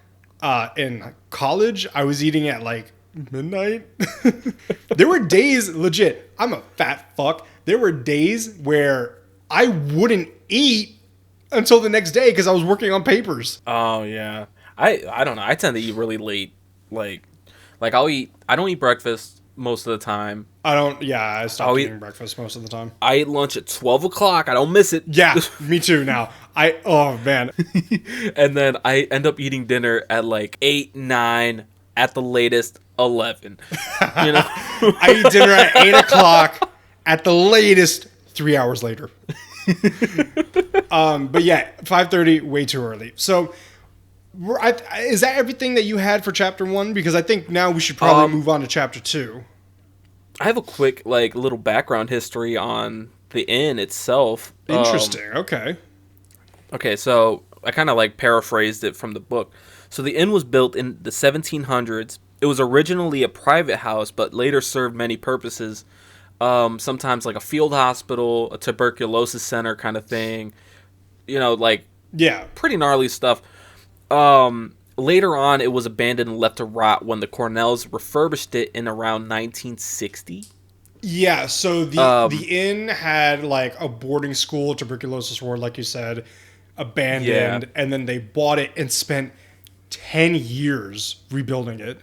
In college, I was eating at, like, midnight. There were days, legit, I'm a fat fuck. There were days where I wouldn't eat until the next day because I was working on papers. Oh, yeah. I don't know. I tend to eat really late. Like I don't eat breakfast most of the time. I stopped eating breakfast most of the time. I eat lunch at 12 o'clock. I don't miss it. Yeah, me too now. Oh, man. And then I end up eating dinner at like 8, 9, at the latest 11. You know? I eat dinner at 8 o'clock, at the latest 3 hours later. But yeah, 5:30, way too early. So, is that everything that you had for chapter 1? Because I think now we should probably move on to chapter 2. I have a quick, like, little background history on the inn itself. Interesting. Okay. Okay, so I kind of, like, paraphrased it from the book. So the inn was built in the 1700s. It was originally a private house, but later served many purposes. Sometimes like a field hospital, a tuberculosis center kind of thing. You know, like, yeah, pretty gnarly stuff. Later on, it was abandoned and left to rot when the Cornells refurbished it in around 1960. Yeah, so the inn had like a boarding school, tuberculosis ward, like you said, abandoned, and then they bought it and spent 10 years rebuilding it.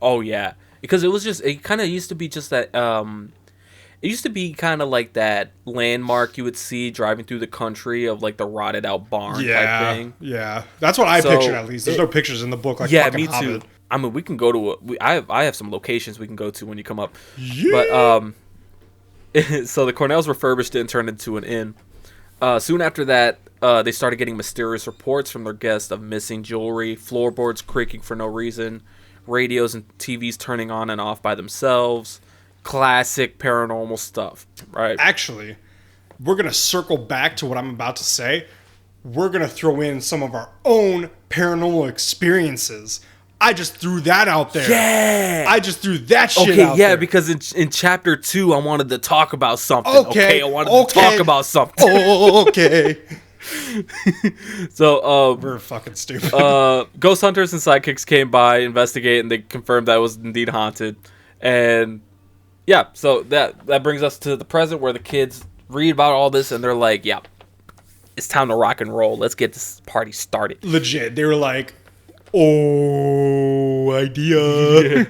Oh, yeah. Because it kind of used to be just that, it used to be kind of like that landmark you would see driving through the country of like the rotted out barn type thing. Yeah, that's what I pictured at least. There's no pictures in the book like fucking me too. Hobbit. I mean, we can go to, I have some locations we can go to when you come up. Yeah. But, so the Cornells refurbished it and turned it into an inn. Soon after that, they started getting mysterious reports from their guests of missing jewelry, floorboards creaking for no reason, radios and TVs turning on and off by themselves. Classic paranormal stuff, right? Actually, we're going to circle back to what I'm about to say. We're going to throw in some of our own paranormal experiences. I just threw that out there. Yeah. I just threw that shit out there. Yeah, because in chapter 2, I wanted to talk about something. I wanted to talk about something. Okay. So, we're fucking stupid. Ghost hunters and sidekicks came by, investigate, and they confirmed that it was indeed haunted. And yeah, so that brings us to the present where the kids read about all this and they're like, yeah, it's time to rock and roll. Let's get this party started. Legit. They were like, oh, idea. Yeah.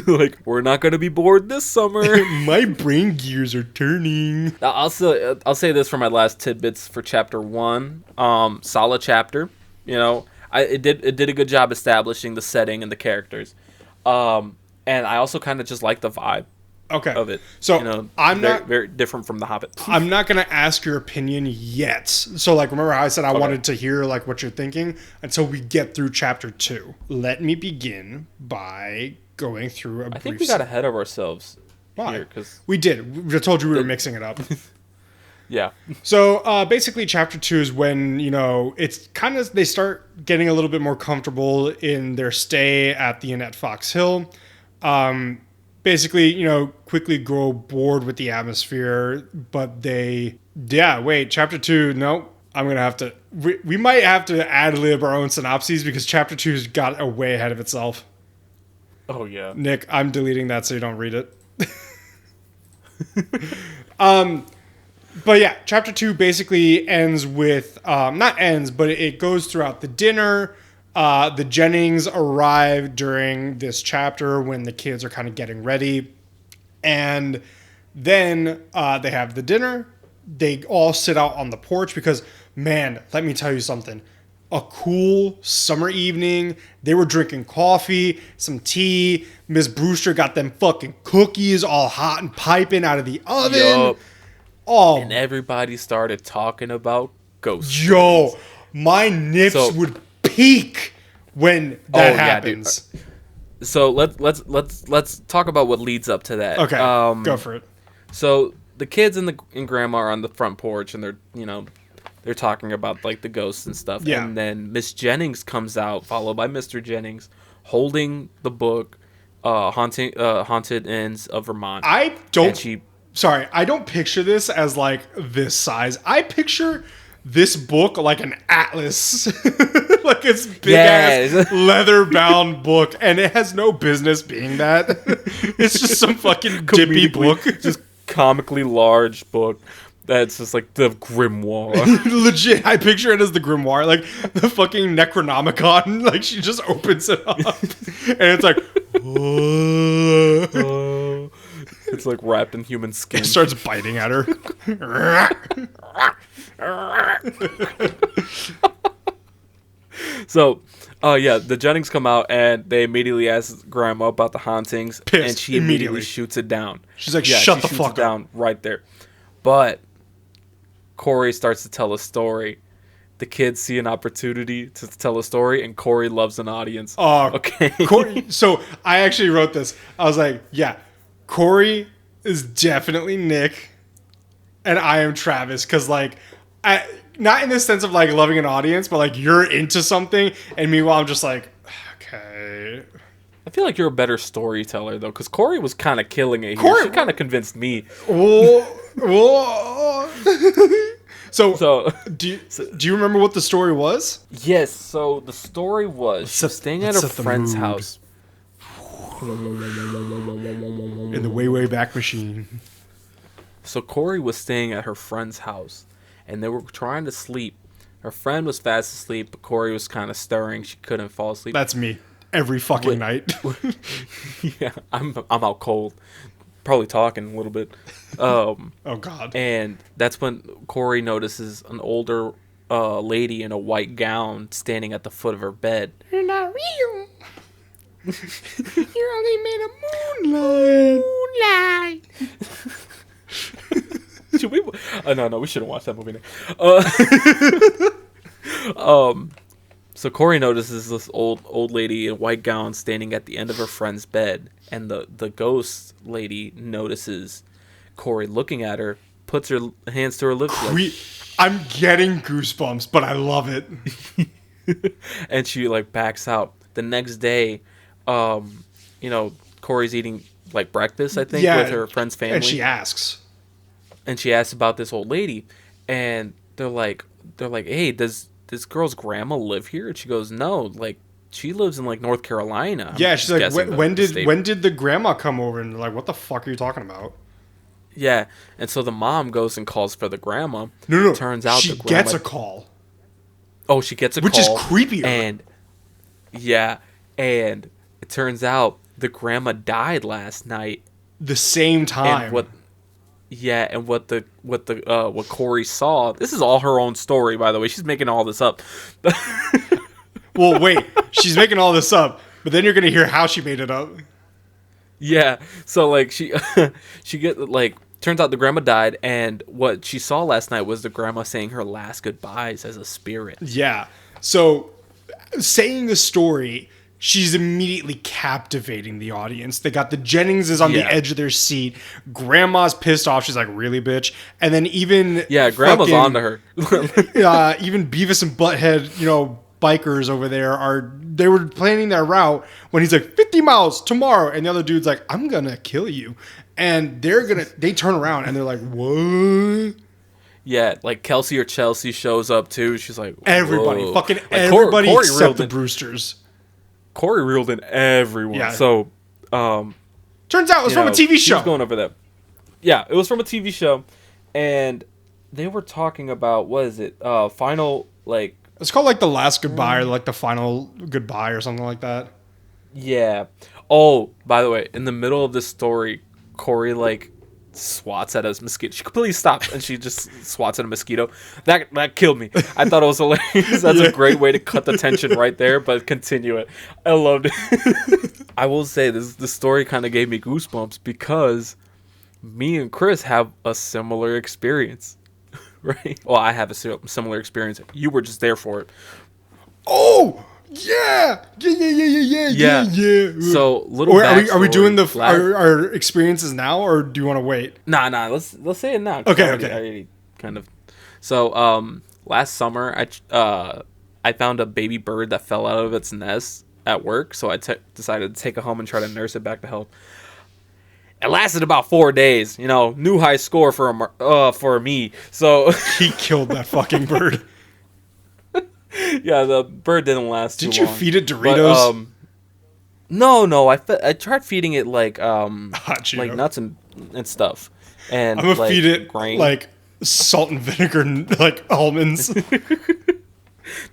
Like, we're not going to be bored this summer. My brain gears are turning. I'll say this for my last tidbits for chapter 1. Solid chapter. You know, it did a good job establishing the setting and the characters. And I also kind of just like the vibe. Okay. of it. So, you know, I'm not very different from The Hobbit. I'm not gonna ask your opinion yet. So, like, remember how I said I wanted to hear like what you're thinking until we get through chapter 2. Let me begin by going through a brief. I think we got ahead of ourselves here because we did. We told you we were mixing it up. yeah. So basically, chapter 2 is when, you know, it's kind of they start getting a little bit more comfortable in their stay at the inn at Fox Hill. Basically, you know, quickly grow bored with the atmosphere, but chapter 2, no, I'm going to have to, we might have to ad-lib our own synopses because chapter 2's got way ahead of itself. Oh, yeah. Nick, I'm deleting that so you don't read it. But yeah, chapter 2 basically ends with, not ends, but it goes throughout the dinner. The Jennings arrive during this chapter when the kids are kind of getting ready. And then they have the dinner. They all sit out on the porch because, man, let me tell you something. A cool summer evening. They were drinking coffee, some tea. Miss Brewster got them fucking cookies all hot and piping out of the oven. Yup. Oh, And everybody started talking about ghosts. Yo, my nips would peak when that happens. Yeah, so let's talk about what leads up to that. Okay, go for it. So the kids and grandma are on the front porch and they're talking about like the ghosts and stuff. Yeah. And then Miss Jennings comes out, followed by Mr. Jennings, holding the book, Haunted Inns of Vermont. I don't picture this as like this size. I picture this book like an atlas. Like it's big ass leather bound book, and it has no business being that. It's just some fucking dippy book. Just comically large book that's just like the grimoire. Legit, I picture it as the grimoire, like the fucking Necronomicon. Like she just opens it up, and it's like, it's like wrapped in human skin. It starts biting at her. So, the Jennings come out and they immediately ask Grandma about the hauntings, Pissed, and she immediately shoots it down. She's like, "Shut the fuck up!" Down right there. But Corey starts to tell a story. The kids see an opportunity to tell a story, and Corey loves an audience. Oh, okay. Corey, so I actually wrote this. I was like, yeah, Corey is definitely Nick, and I am Travis, because like, not in the sense of like loving an audience, but like you're into something, and meanwhile I'm just like, okay. I feel like you're a better storyteller though, because Corey was kind of killing it here. Corey, she kind of convinced me. So do you remember what the story was? Yes. So the story was she was staying at her friend's house. In the way back machine. So Corey was staying at her friend's house, and they were trying to sleep. Her friend was fast asleep, but Corey was kind of stirring. She couldn't fall asleep. That's me every fucking night. Yeah, I'm out cold. Probably talking a little bit. Oh God! And that's when Corey notices an older lady in a white gown standing at the foot of her bed. You're not real. You're only made of moonlight. Should we? No, we shouldn't watch that movie now. So Corey notices this old lady in a white gown standing at the end of her friend's bed, and the ghost lady notices Corey looking at her, puts her hands to her lips. I'm getting goosebumps, but I love it. And she like backs out. The next day, Corey's eating like breakfast, I think, with her friend's family. And she asks about this old lady, and they're like, hey, does this girl's grandma live here? And she goes, no, like she lives in like North Carolina. Yeah, she's like, when did the grandma come over? And they're like, what the fuck are you talking about? Yeah, and so the mom goes and calls for the grandma. No. Turns out she gets a call. Oh, she gets a call, which is creepier. And it turns out the grandma died last night. The same time. What Corey saw. This is all her own story, by the way. She's making all this up. Well, wait. She's making all this up, but then you're gonna hear how she made it up. Yeah. So like she get like turns out the grandma died, and what she saw last night was the grandma saying her last goodbyes as a spirit. Yeah. So saying the story, she's immediately captivating the audience. They got the Jennings is on the edge of their seat. Grandma's pissed off. She's like, really, bitch? And then even grandma's onto her. Even Beavis and Butthead, bikers over there they were planning their route when he's like 50 miles tomorrow, and the other dude's like, I'm gonna kill you. And they turn around and they're like, what? Yeah, like Kelsey or Chelsea shows up too. She's like, everybody, whoa. fucking like everybody Corey except the Brewsters. Corey reeled in everyone. Yeah. So, turns out it was from a TV show. Going over that. Yeah, it was from a TV show, and they were talking about what is it? Final like. It's called like the last goodbye or like the final goodbye or something like that. Yeah. Oh, by the way, in the middle of this story, Corey like swats at a mosquito. She completely stopped and she just swats at a mosquito. That killed me. I thought it was hilarious. That's a great way to cut the tension right there, but continue it. I loved it. I will say this story kind of gave me goosebumps because me and Chris have a similar experience. Right? Well, I have a similar experience. You were just there for it. Oh! Yeah. So little. Are we doing our experiences now, or do you want to wait? Nah. Let's say it now. Okay. I already kind of. So last summer I found a baby bird that fell out of its nest at work. So I decided to take it home and try to nurse it back to health. It lasted about 4 days. New high score for me. So he killed that fucking bird. Yeah, the bird didn't last too long. Didn't you feed it Doritos? No. I tried feeding it like like nuts and stuff. And I'm gonna feed it grain. like salt and vinegar, like almonds.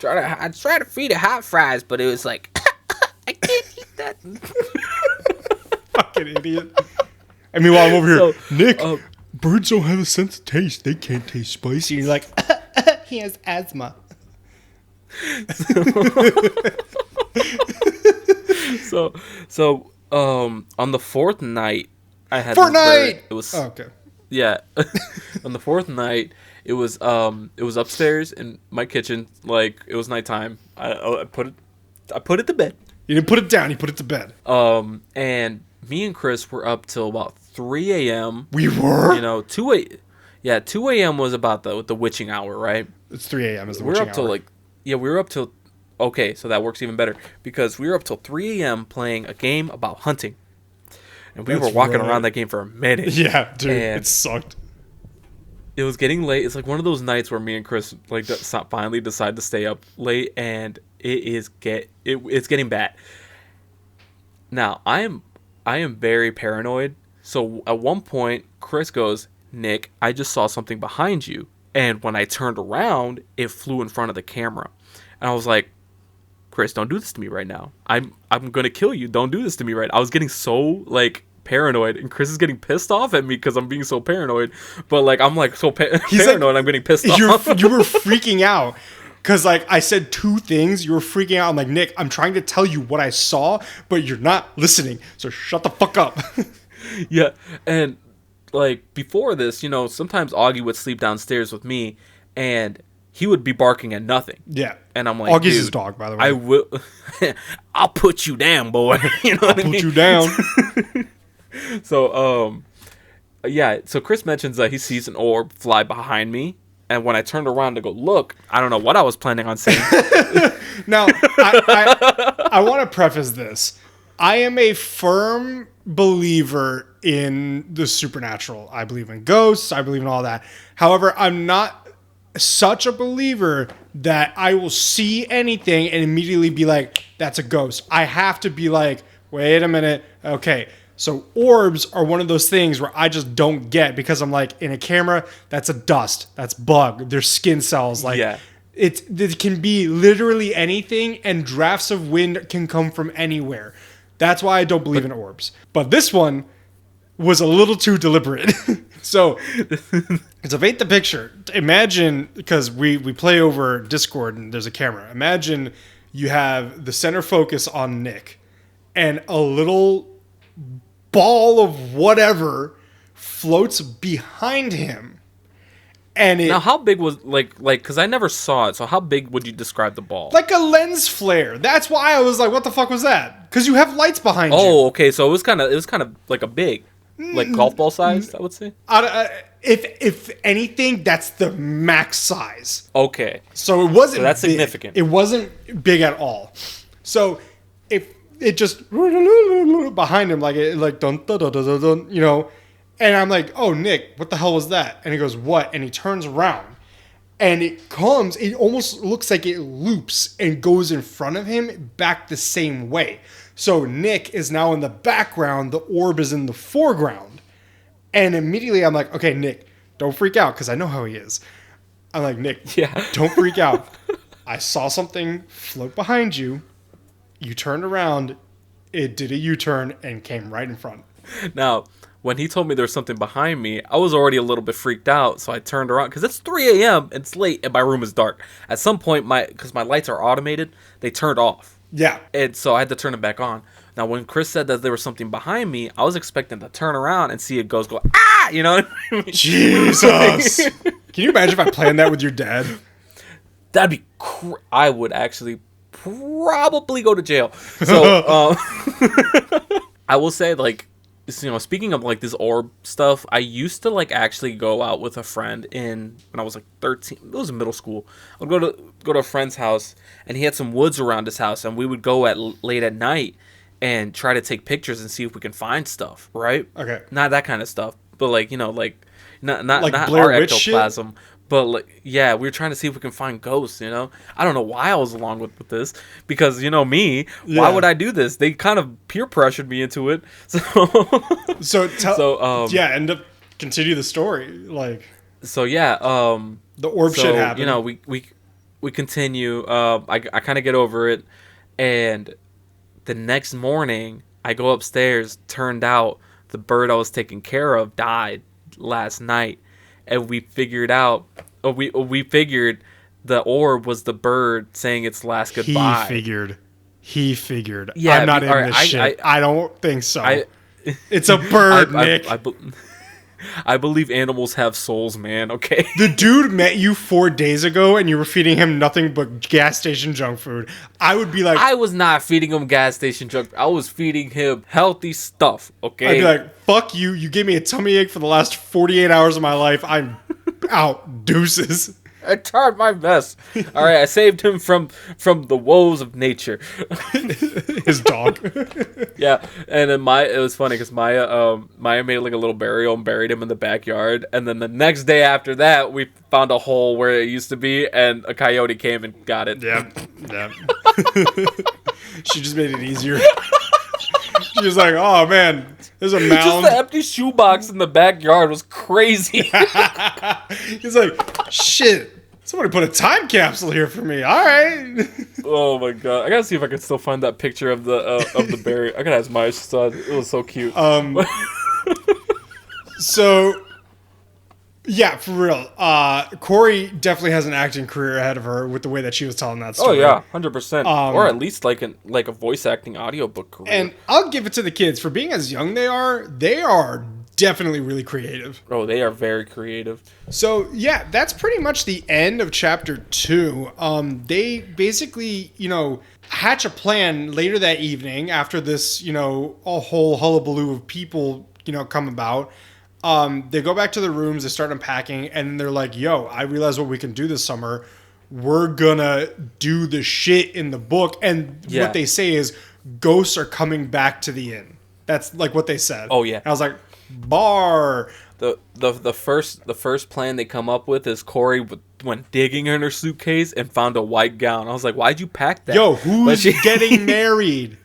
I tried to feed it hot fries, but it was like I can't eat that. Fucking idiot. I mean, while I'm over here, Nick, birds don't have a sense of taste. They can't taste spicy. He's like, he has asthma. So on the fourth night I had Fortnite. It was okay. Yeah. On the fourth night it was upstairs in my kitchen. Like it was nighttime. I put it to bed. You didn't put it down, you put it to bed. And me and Chris were up till about 3 a.m. We were? 2 a.m. was about the witching hour, right? It's 3 a.m. is the witching hour. We were up till okay, so that works even better because we were up till 3 a.m. playing a game about hunting. And we were walking around that game for a minute. Yeah, dude, it sucked. It was getting late. It's like one of those nights where me and Chris finally decide to stay up late, and it's getting bad. Now, I am very paranoid. So at one point, Chris goes, "Nick, I just saw something behind you." And when I turned around, it flew in front of the camera. And I was like, Chris, don't do this to me right now. I'm going to kill you. Don't do this to me right now. I was getting so, paranoid. And Chris is getting pissed off at me because I'm being so paranoid. But, I'm, so paranoid, I'm getting pissed off. You were freaking out. Because, I said two things. You were freaking out. I'm like, Nick, I'm trying to tell you what I saw, but you're not listening. So shut the fuck up. Yeah. And... before this, sometimes Augie would sleep downstairs with me, and he would be barking at nothing. Yeah. And I'm like, Augie's his dog, by the way. I will. I'll put you down, boy. I'll put you down. So, So Chris mentions that he sees an orb fly behind me, and when I turned around to go look, I don't know what I was planning on saying. Now, I want to preface this. I am a firm believer in the supernatural. I believe in ghosts. I believe in all that. However, I'm not such a believer that I will see anything and immediately be like, that's a ghost. I have to be like, wait a minute. Okay. So orbs are one of those things where I just don't get because I'm like, in a camera, that's a dust. That's bug. There's skin cells. It can be literally anything, and drafts of wind can come from anywhere. That's why I don't believe in orbs. But this one was a little too deliberate. So, to paint the picture, imagine, because we play over Discord and there's a camera. Imagine you have the center focus on Nick and a little ball of whatever floats behind him. And now, how big was like because I never saw it. So how big would you describe the ball? like a lens flare. That's why I was like, "What the fuck was that?" Because you have lights behind you. Oh, okay. So it was kind of like a big, like golf ball size, I would say. If anything, that's the max size. Okay. So it wasn't. So that's big. significant. It wasn't big at all. So if it just behind him like dun dun dun dun dun, you know. And I'm like, oh, Nick, what the hell was that? And he goes, what? And he turns around. And it almost looks like it loops and goes in front of him back the same way. So Nick is now in the background. The orb is in the foreground. And immediately I'm like, okay, Nick, don't freak out because I know how he is. I'm like, Nick, don't freak out. I saw something float behind you. You turned around. It did a U-turn and came right in front. Now, when he told me there was something behind me, I was already a little bit freaked out, so I turned around because it's 3 a.m. It's late and my room is dark. At some point, because my lights are automated, they turned off. Yeah, and so I had to turn it back on. Now, when Chris said that there was something behind me, I was expecting to turn around and see a ghost go you know what I mean? Jesus. Can you imagine if I planned that with your dad? That'd be I would actually probably go to jail. So I will say, like, speaking of like this orb stuff, I used to like actually go out with a friend when I was like 13. It was in middle school. I'd go to a friend's house, and he had some woods around his house, and we would go late at night and try to take pictures and see if we can find stuff. Right? Okay. Not that kind of stuff, but like not like not Blair our Witch ectoplasm. Shit? But like, yeah, we were trying to see if we can find ghosts, I don't know why I was along with this, because me, why would I do this? They kind of peer pressured me into it. End up continue the story. Like, so yeah, the orb shit happened. We continue. I kind of get over it, and the next morning I go upstairs. Turned out the bird I was taking care of died last night. And we figured out, we figured the orb was the bird saying its last goodbye. He figured. Yeah, I'm not in this shit. I don't think so. It's a bird, Nick. I believe animals have souls, man, okay? The dude met you 4 days ago and you were feeding him nothing but gas station junk food. I would be like... I was not feeding him gas station junk. I was feeding him healthy stuff, okay? I'd be like, fuck you. You gave me a tummy ache for the last 48 hours of my life. I'm out. Deuces. I tried my best. All right, I saved him from the woes of nature. His dog. Yeah, and then it was funny because Maya made like a little burial and buried him in the backyard, and then the next day after that, we found a hole where it used to be, and a coyote came and got it. Yep. She just made it easier. She was like, "Oh man, there's a mound." Just the empty shoebox in the backyard was crazy. He's like, "Shit, somebody put a time capsule here for me." All right. Oh my god, I gotta see if I can still find that picture of the berry. I gotta ask my son. It was so cute. So. Yeah, for real. Corey definitely has an acting career ahead of her with the way that she was telling that story. Oh yeah, 100%. Or at least like a voice acting audiobook career. And I'll give it to the kids for being as young they are definitely really creative. Oh, they are very creative. So yeah, that's pretty much the end of chapter 2. They basically, hatch a plan later that evening after this, a whole hullabaloo of people, come about. They go back to their rooms, they start unpacking, and they're like, yo, I realize what we can do this summer. We're gonna do the shit in the book. And what they say is ghosts are coming back to the inn. That's like what they said. Oh yeah. And I was like, bar. The first plan they come up with is Corey went digging in her suitcase and found a white gown. I was like, why'd you pack that? Yo, who's getting married?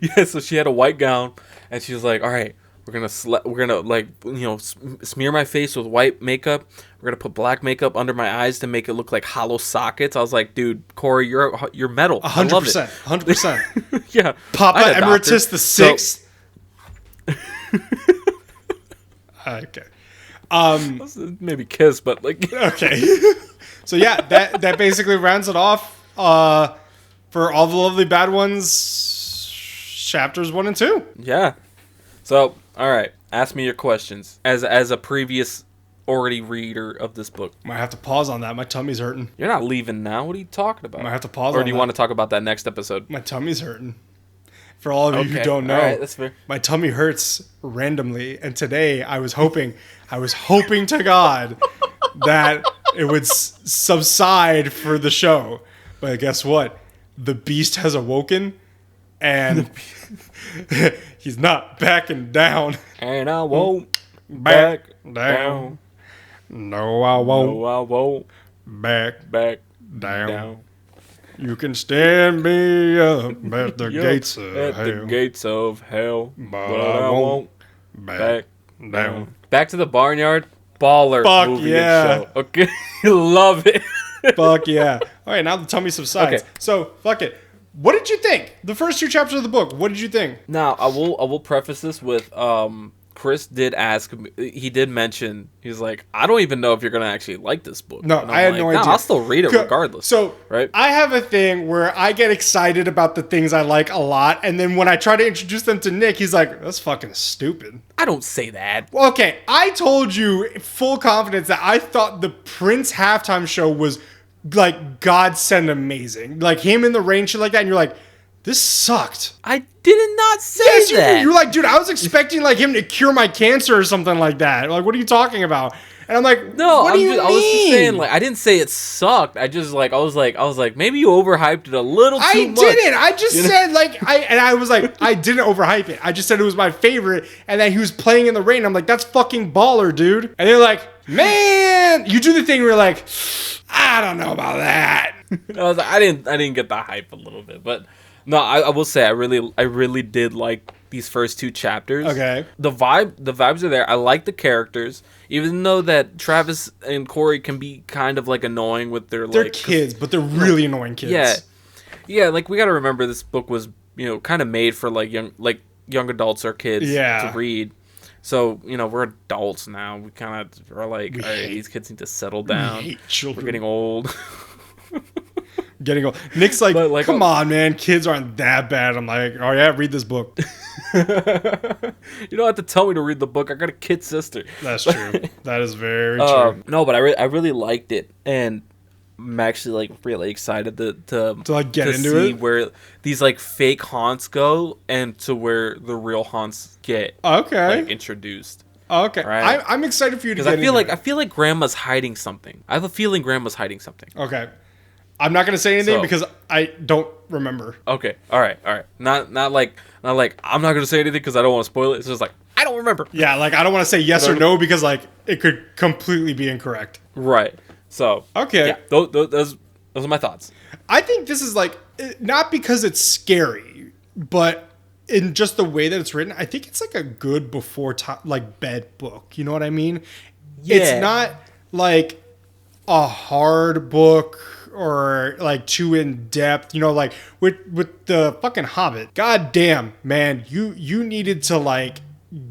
Yeah, so she had a white gown, and she was like, all right, we're gonna smear my face with white makeup. We're gonna put black makeup under my eyes to make it look like hollow sockets. I was like, dude, Corey, you're metal. 100%, 100%. Yeah, Papa Emeritus the Sixth. Okay. Maybe kiss, but like okay. So yeah, that basically rounds it off for All the Lovely Bad Ones, chapters 1 and 2. Yeah. So, all right, ask me your questions. As a previous already reader of this book, Might have to pause on that. My tummy's hurting. you're not leaving now. What are you talking about? Might have to pause Or on do you that. want to talk about that next episode? My tummy's hurting. For all of you who don't know, all right, that's fair. my tummy hurts randomly, and today I was hoping to God that it would subside for the show. But guess what? The beast has awoken, and he's not backing down. And I won't Back back down. down. No, I won't No, I won't back back down. down. You can stand me up at the Yup, gates of at hell, the gates of hell, but I won't back back down. Back to the Barnyard. Baller Fuck movie yeah. and show. Okay, love it. Fuck yeah. All right, now the tummy subsides. Okay. So, fuck it. What did you think? The first 2 chapters of the book, what did you think? Now I will preface this with Chris did ask me, he did mention, he's like, I don't even know if you're gonna actually like this book. No, And I'm I had like, no "Nah, idea. I'll still read it regardless. So, right? I have a thing where I get excited about the things I like a lot, and then when I try to introduce them to Nick, he's like, that's fucking stupid. I don't say that. Well, okay, I told you full confidence that I thought the Prince halftime show was like godsend amazing. Like him in the rain, shit like that, and you're like, this sucked. I did not say Yes, you that. did. You're like, dude, I was expecting like him to cure my cancer or something like that. Like, what are you talking about? And I'm like, No, what do you mean? I was just saying, like, I didn't say it sucked. I just like, I was like, maybe you overhyped it a little too I much. didn't. I just said like I was like, I didn't overhype it. I just said it was my favorite, and that he was playing in the rain. I'm like, that's fucking baller, dude. And they're like, man, you do the thing where you're like, I don't know about that. I was like, I didn't get the hype a little bit, but no, I will say I really did like these first 2 chapters. Okay. The vibes are there. I like the characters, even though that Travis and Corey can be kind of like annoying with their They're like kids, but they're really annoying kids. Yeah. Like we got to remember this book was kind of made for like young adults or kids to read. So we're adults now. We kind of are like, all right, these kids need to settle down. We hate children. We're getting old. Getting old. Nick's like, But, like, come on, man, kids aren't that bad. I'm like, oh yeah, read this book. You don't have to tell me to read the book. I got a kid sister. That's true. That is very true. No, but I really liked it, and I'm actually like really excited to like get into see it? where these like fake haunts go and to where the real haunts get Okay. like introduced. Okay. Right. I'm excited for you to Because get into it. I feel like Grandma's hiding something. I have a feeling Grandma's hiding something. Okay. I'm not gonna say anything So- because I don't remember. Okay, all right. Not like I'm not gonna say anything because I don't want to spoil it. It's just like I don't remember. Yeah, like I don't want to say yes or no because like it could completely be incorrect. Right. So Okay. yeah, those are my thoughts. I think this is like not because it's scary, but in just the way that it's written, I think it's like a good like bed book. You know what I mean? Yeah. It's not like a hard book or like too in depth. Like with the fucking Hobbit. God damn, man, you needed to like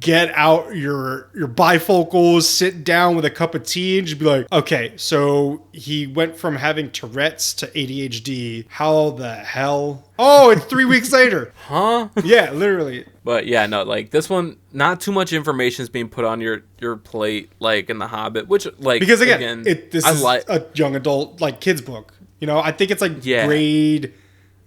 get out your bifocals, sit down with a cup of tea, and just be like, okay, so he went from having Tourette's to ADHD. How the hell? Oh, it's 3 weeks later. Huh? Yeah, literally. But yeah, no, like this one, not too much information is being put on your plate, like in The Hobbit, which like Because again, this I is a young adult like kids book. I think it's like grade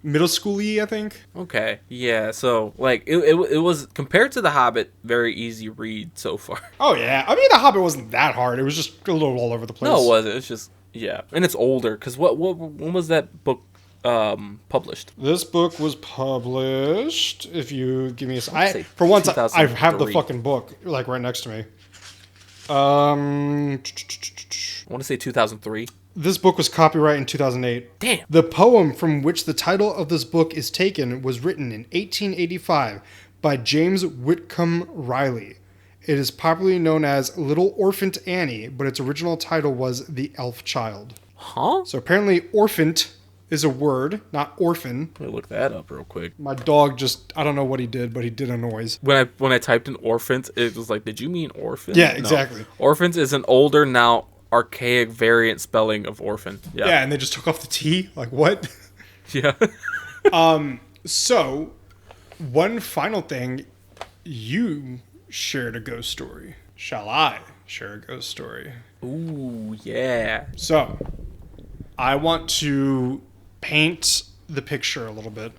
middle school-y, I think. Okay, yeah, so like it was compared to The Hobbit, very easy read so far. Oh yeah, I mean The Hobbit wasn't that hard. It was just a little all over the place. No, it wasn't. It's just and it's older because when was that book published? This book was published. If you give me For once, I have the 2003. fucking book like right next to me. I want to say 2003. This book was copyrighted in 2008. Damn. The poem from which the title of this book is taken was written in 1885 by James Whitcomb Riley. It is popularly known as Little Orphant Annie, but its original title was The Elf Child. Huh? So apparently orphant is a word, not orphan. Let me look that up real quick. My dog just, I don't know what he did, but he did a noise. When I typed in orphans, it was like, did you mean orphan? Yeah, No. exactly. Orphans is an older, now archaic variant spelling of orphan. Yeah, and they just took off the T? Like, what? Yeah. So, one final thing. you shared a ghost story. Shall I share a ghost story? Ooh, yeah. So, I want to paint the picture a little bit.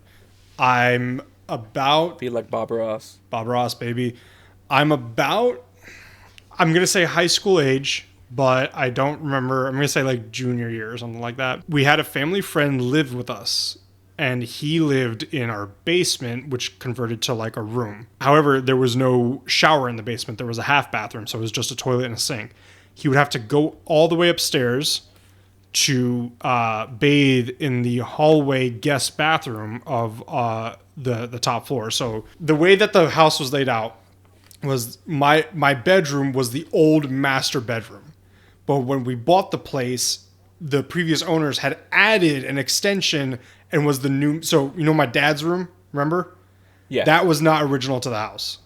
I'm about... Be like Bob Ross. Bob Ross, baby. I'm going to say high school age, but I don't remember. I'm going to say like junior year or something like that. We had a family friend live with us, and he lived in our basement, which converted to like a room. However, there was no shower in the basement. There was a half bathroom, so it was just a toilet and a sink. He would have to go all the way upstairs to bathe in the hallway guest bathroom of the top floor. So the way that the house was laid out was my bedroom was the old master bedroom. But when we bought the place, the previous owners had added an extension and was the new... So, you know my dad's room, remember? Yeah. That was not original to the house.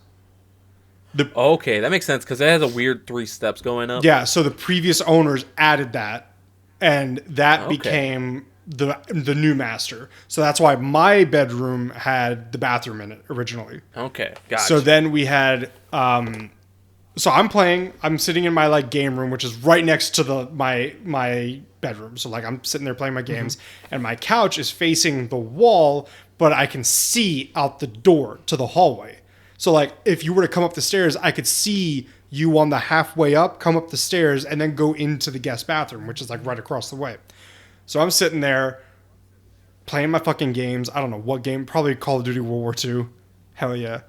Okay, that makes sense because it has a weird 3 steps going up. Yeah, so the previous owners added that, and that became the new master. So that's why my bedroom had the bathroom in it originally. Okay, gotcha. So then we had... so I'm sitting in my like game room, which is right next to my bedroom. So like I'm sitting there playing my games, and my couch is facing the wall, but I can see out the door to the hallway. So like if you were to come up the stairs, I could see you on the halfway up, come up the stairs, and then go into the guest bathroom, which is like right across the way. So I'm sitting there playing my fucking games. I don't know what game, probably Call of Duty World War II. Hell yeah.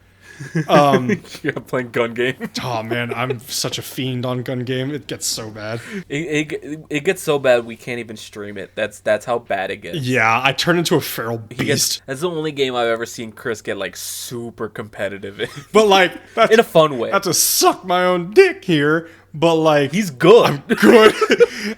You're playing gun game. Oh man, I'm such a fiend on gun game. It gets so bad. It gets so bad we can't even stream it. That's how bad it gets. Yeah, I turn into a feral beast. That's the only game I've ever seen Chris get like super competitive in. But like that's, in a fun way. Not to suck my own dick here, but like he's good. I'm good.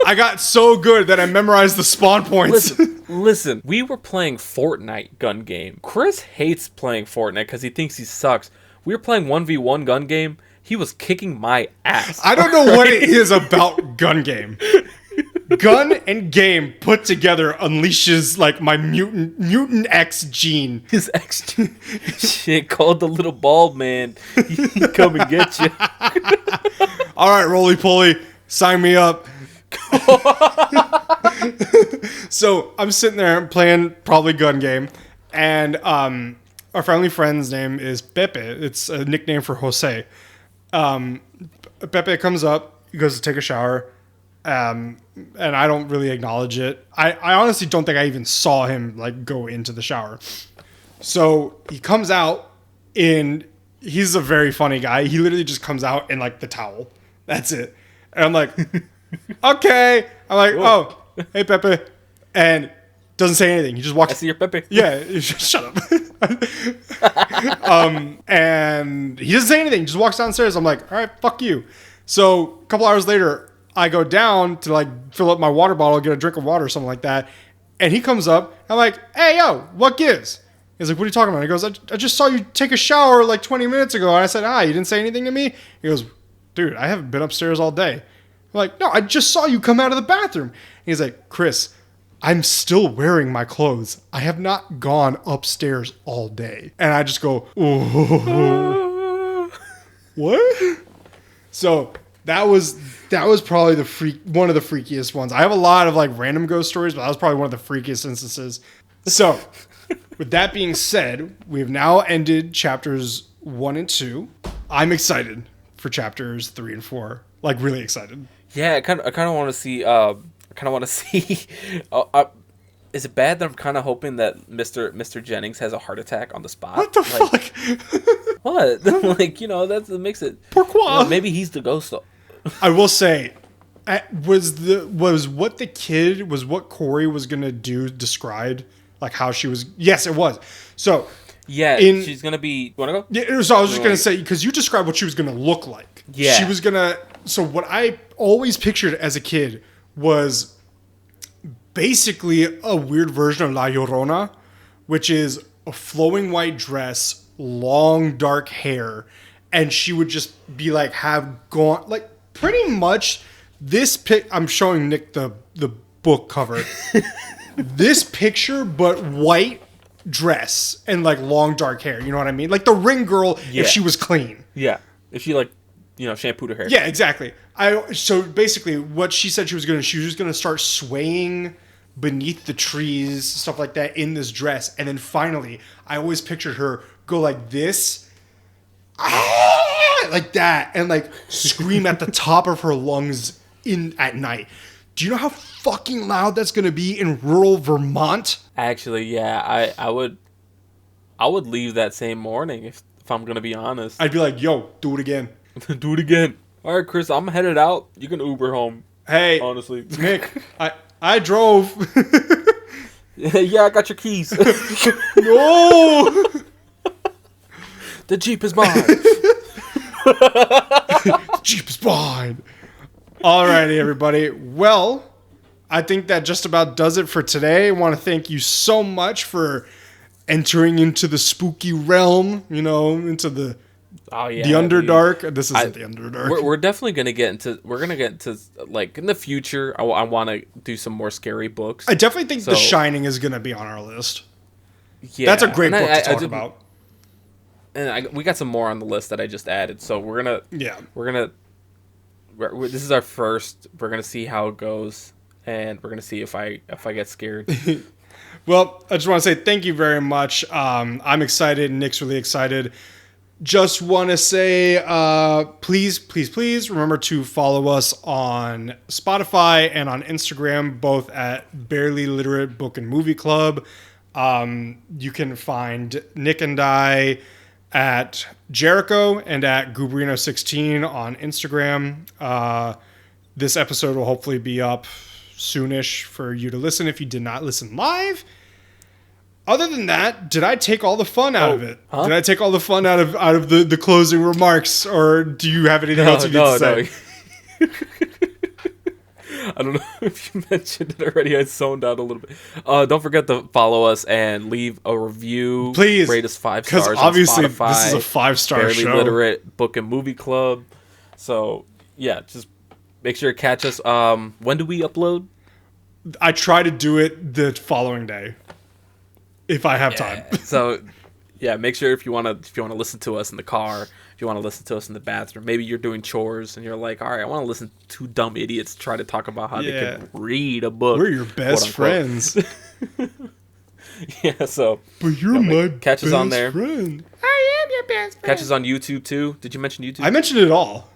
I got so good that I memorized the spawn points. Listen, we were playing Fortnite gun game. Chris hates playing Fortnite because he thinks he sucks. We were playing 1v1 gun game. He was kicking my ass. I don't know what it is about gun game. Gun and game put together unleashes like my mutant X gene. His X gene. Shit, called the little bald man. He come and get you. All right, roly poly, sign me up. So I'm sitting there playing probably gun game, and our family friend's name is Pepe. It's a nickname for Jose. Pepe comes up, he goes to take a shower, and I don't really acknowledge it. I honestly don't think I even saw him like go into the shower. So he comes out he's a very funny guy. He literally just comes out in like the towel. That's it. And I'm like, okay. I'm like, whoa. Oh, hey Pepe. And doesn't say anything. He just walks. I see your Pepe. Yeah, shut up. And he doesn't say anything. Just walks downstairs. I'm like, all right, fuck you. So a couple hours later, I go down to like fill up my water bottle, get a drink of water or something like that. And he comes up. I'm like, hey, yo, what gives? He's like, what are you talking about? He goes, I just saw you take a shower like 20 minutes ago. And I said, you didn't say anything to me? He goes, dude, I haven't been upstairs all day. I'm like, no, I just saw you come out of the bathroom. And he's like, Chris, I'm still wearing my clothes. I have not gone upstairs all day. And I just go, oh, what? So that was probably one of the freakiest ones. I have a lot of like random ghost stories, but that was probably one of the freakiest instances. So with that being said, we have now ended chapters 1 and 2. I'm excited for chapters 3 and 4. Like really excited. Yeah, I kind of want to see. Is it bad that I'm kind of hoping that Mr. Jennings has a heart attack on the spot? What the fuck? What? Like, that makes it. Pourquoi? Maybe he's the ghost. I will say, was what Corey was gonna do described, like how she was. Yes, it was. So yeah, she's gonna be. You wanna go? Yeah. So I was just gonna say, because you described what she was gonna look like. Yeah. She was gonna. So what I always pictured as a kid was basically a weird version of La Llorona, which is a flowing white dress, long dark hair, and she would just be like pretty much this pic. I'm showing Nick the book cover. This picture, but white dress and like long dark hair. You know what I mean? Like the ring girl Yeah. if she was clean. Yeah. If she like, shampooed her hair. Yeah, exactly. So basically what she said she was just gonna start swaying beneath the trees, stuff like that in this dress, and then finally I always pictured her go like this. Like that, and like scream at the top of her lungs at night. Do you know how fucking loud that's gonna be in rural Vermont? Actually, yeah, I would leave that same morning if I'm gonna be honest. I'd be like, yo, do it again. Do it again. All right, Chris, I'm headed out. You can Uber home. Hey, honestly, Nick, I drove. Yeah, I got your keys. No, the Jeep is mine. Jeep is mine. Alrighty, everybody. Well, I think that just about does it for today. I want to thank you so much for entering into the spooky realm, into the Underdark. This isn't the Underdark. We're definitely gonna get into. We're gonna get into like in the future. I want to do some more scary books. I definitely think The Shining is gonna be on our list. Yeah, that's a great book to talk about. And we got some more on the list that I just added. So we're gonna. This is our first. We're gonna see how it goes, and we're gonna see if I get scared. Well, I just want to say thank you very much. I'm excited. Nick's really excited. Just want to say, please remember to follow us on Spotify and on Instagram, both at Barely Literate Book and Movie Club. You can find Nick and I at Jericho and at Gubrino16 on Instagram. This episode will hopefully be up soonish for you to listen if you did not listen live. Other than that, did I take all the fun out of it? Huh? Did I take all the fun out of the closing remarks, or do you have anything else you need to say? No. I don't know if you mentioned it already. I zoned out a little bit. Don't forget to follow us and leave a review. Please. Rate us 5 stars on obviously Spotify. This is a 5-star show. Barely Literate Book and Movie Club. So, yeah, just make sure to catch us. When do we upload? I try to do it the following day. If I have time. So, yeah, make sure if you want to listen to us in the car, if you want to listen to us in the bathroom, maybe you're doing chores and you're like, all right, I want to listen to two dumb idiots try to talk about how they can read a book. We're your best friends. Yeah, so. But you're my catch us on there. Friend. I am your best friend. Catch us on YouTube too. Did you mention YouTube? I mentioned it all.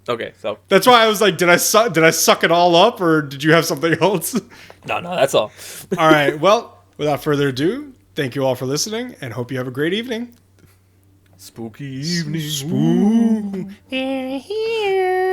Okay, so that's why I was like, did I suck it all up, or did you have something else? No, that's all. All right. Well. Without further ado, thank you all for listening, and hope you have a great evening. Spooky evening. Spook. They're here.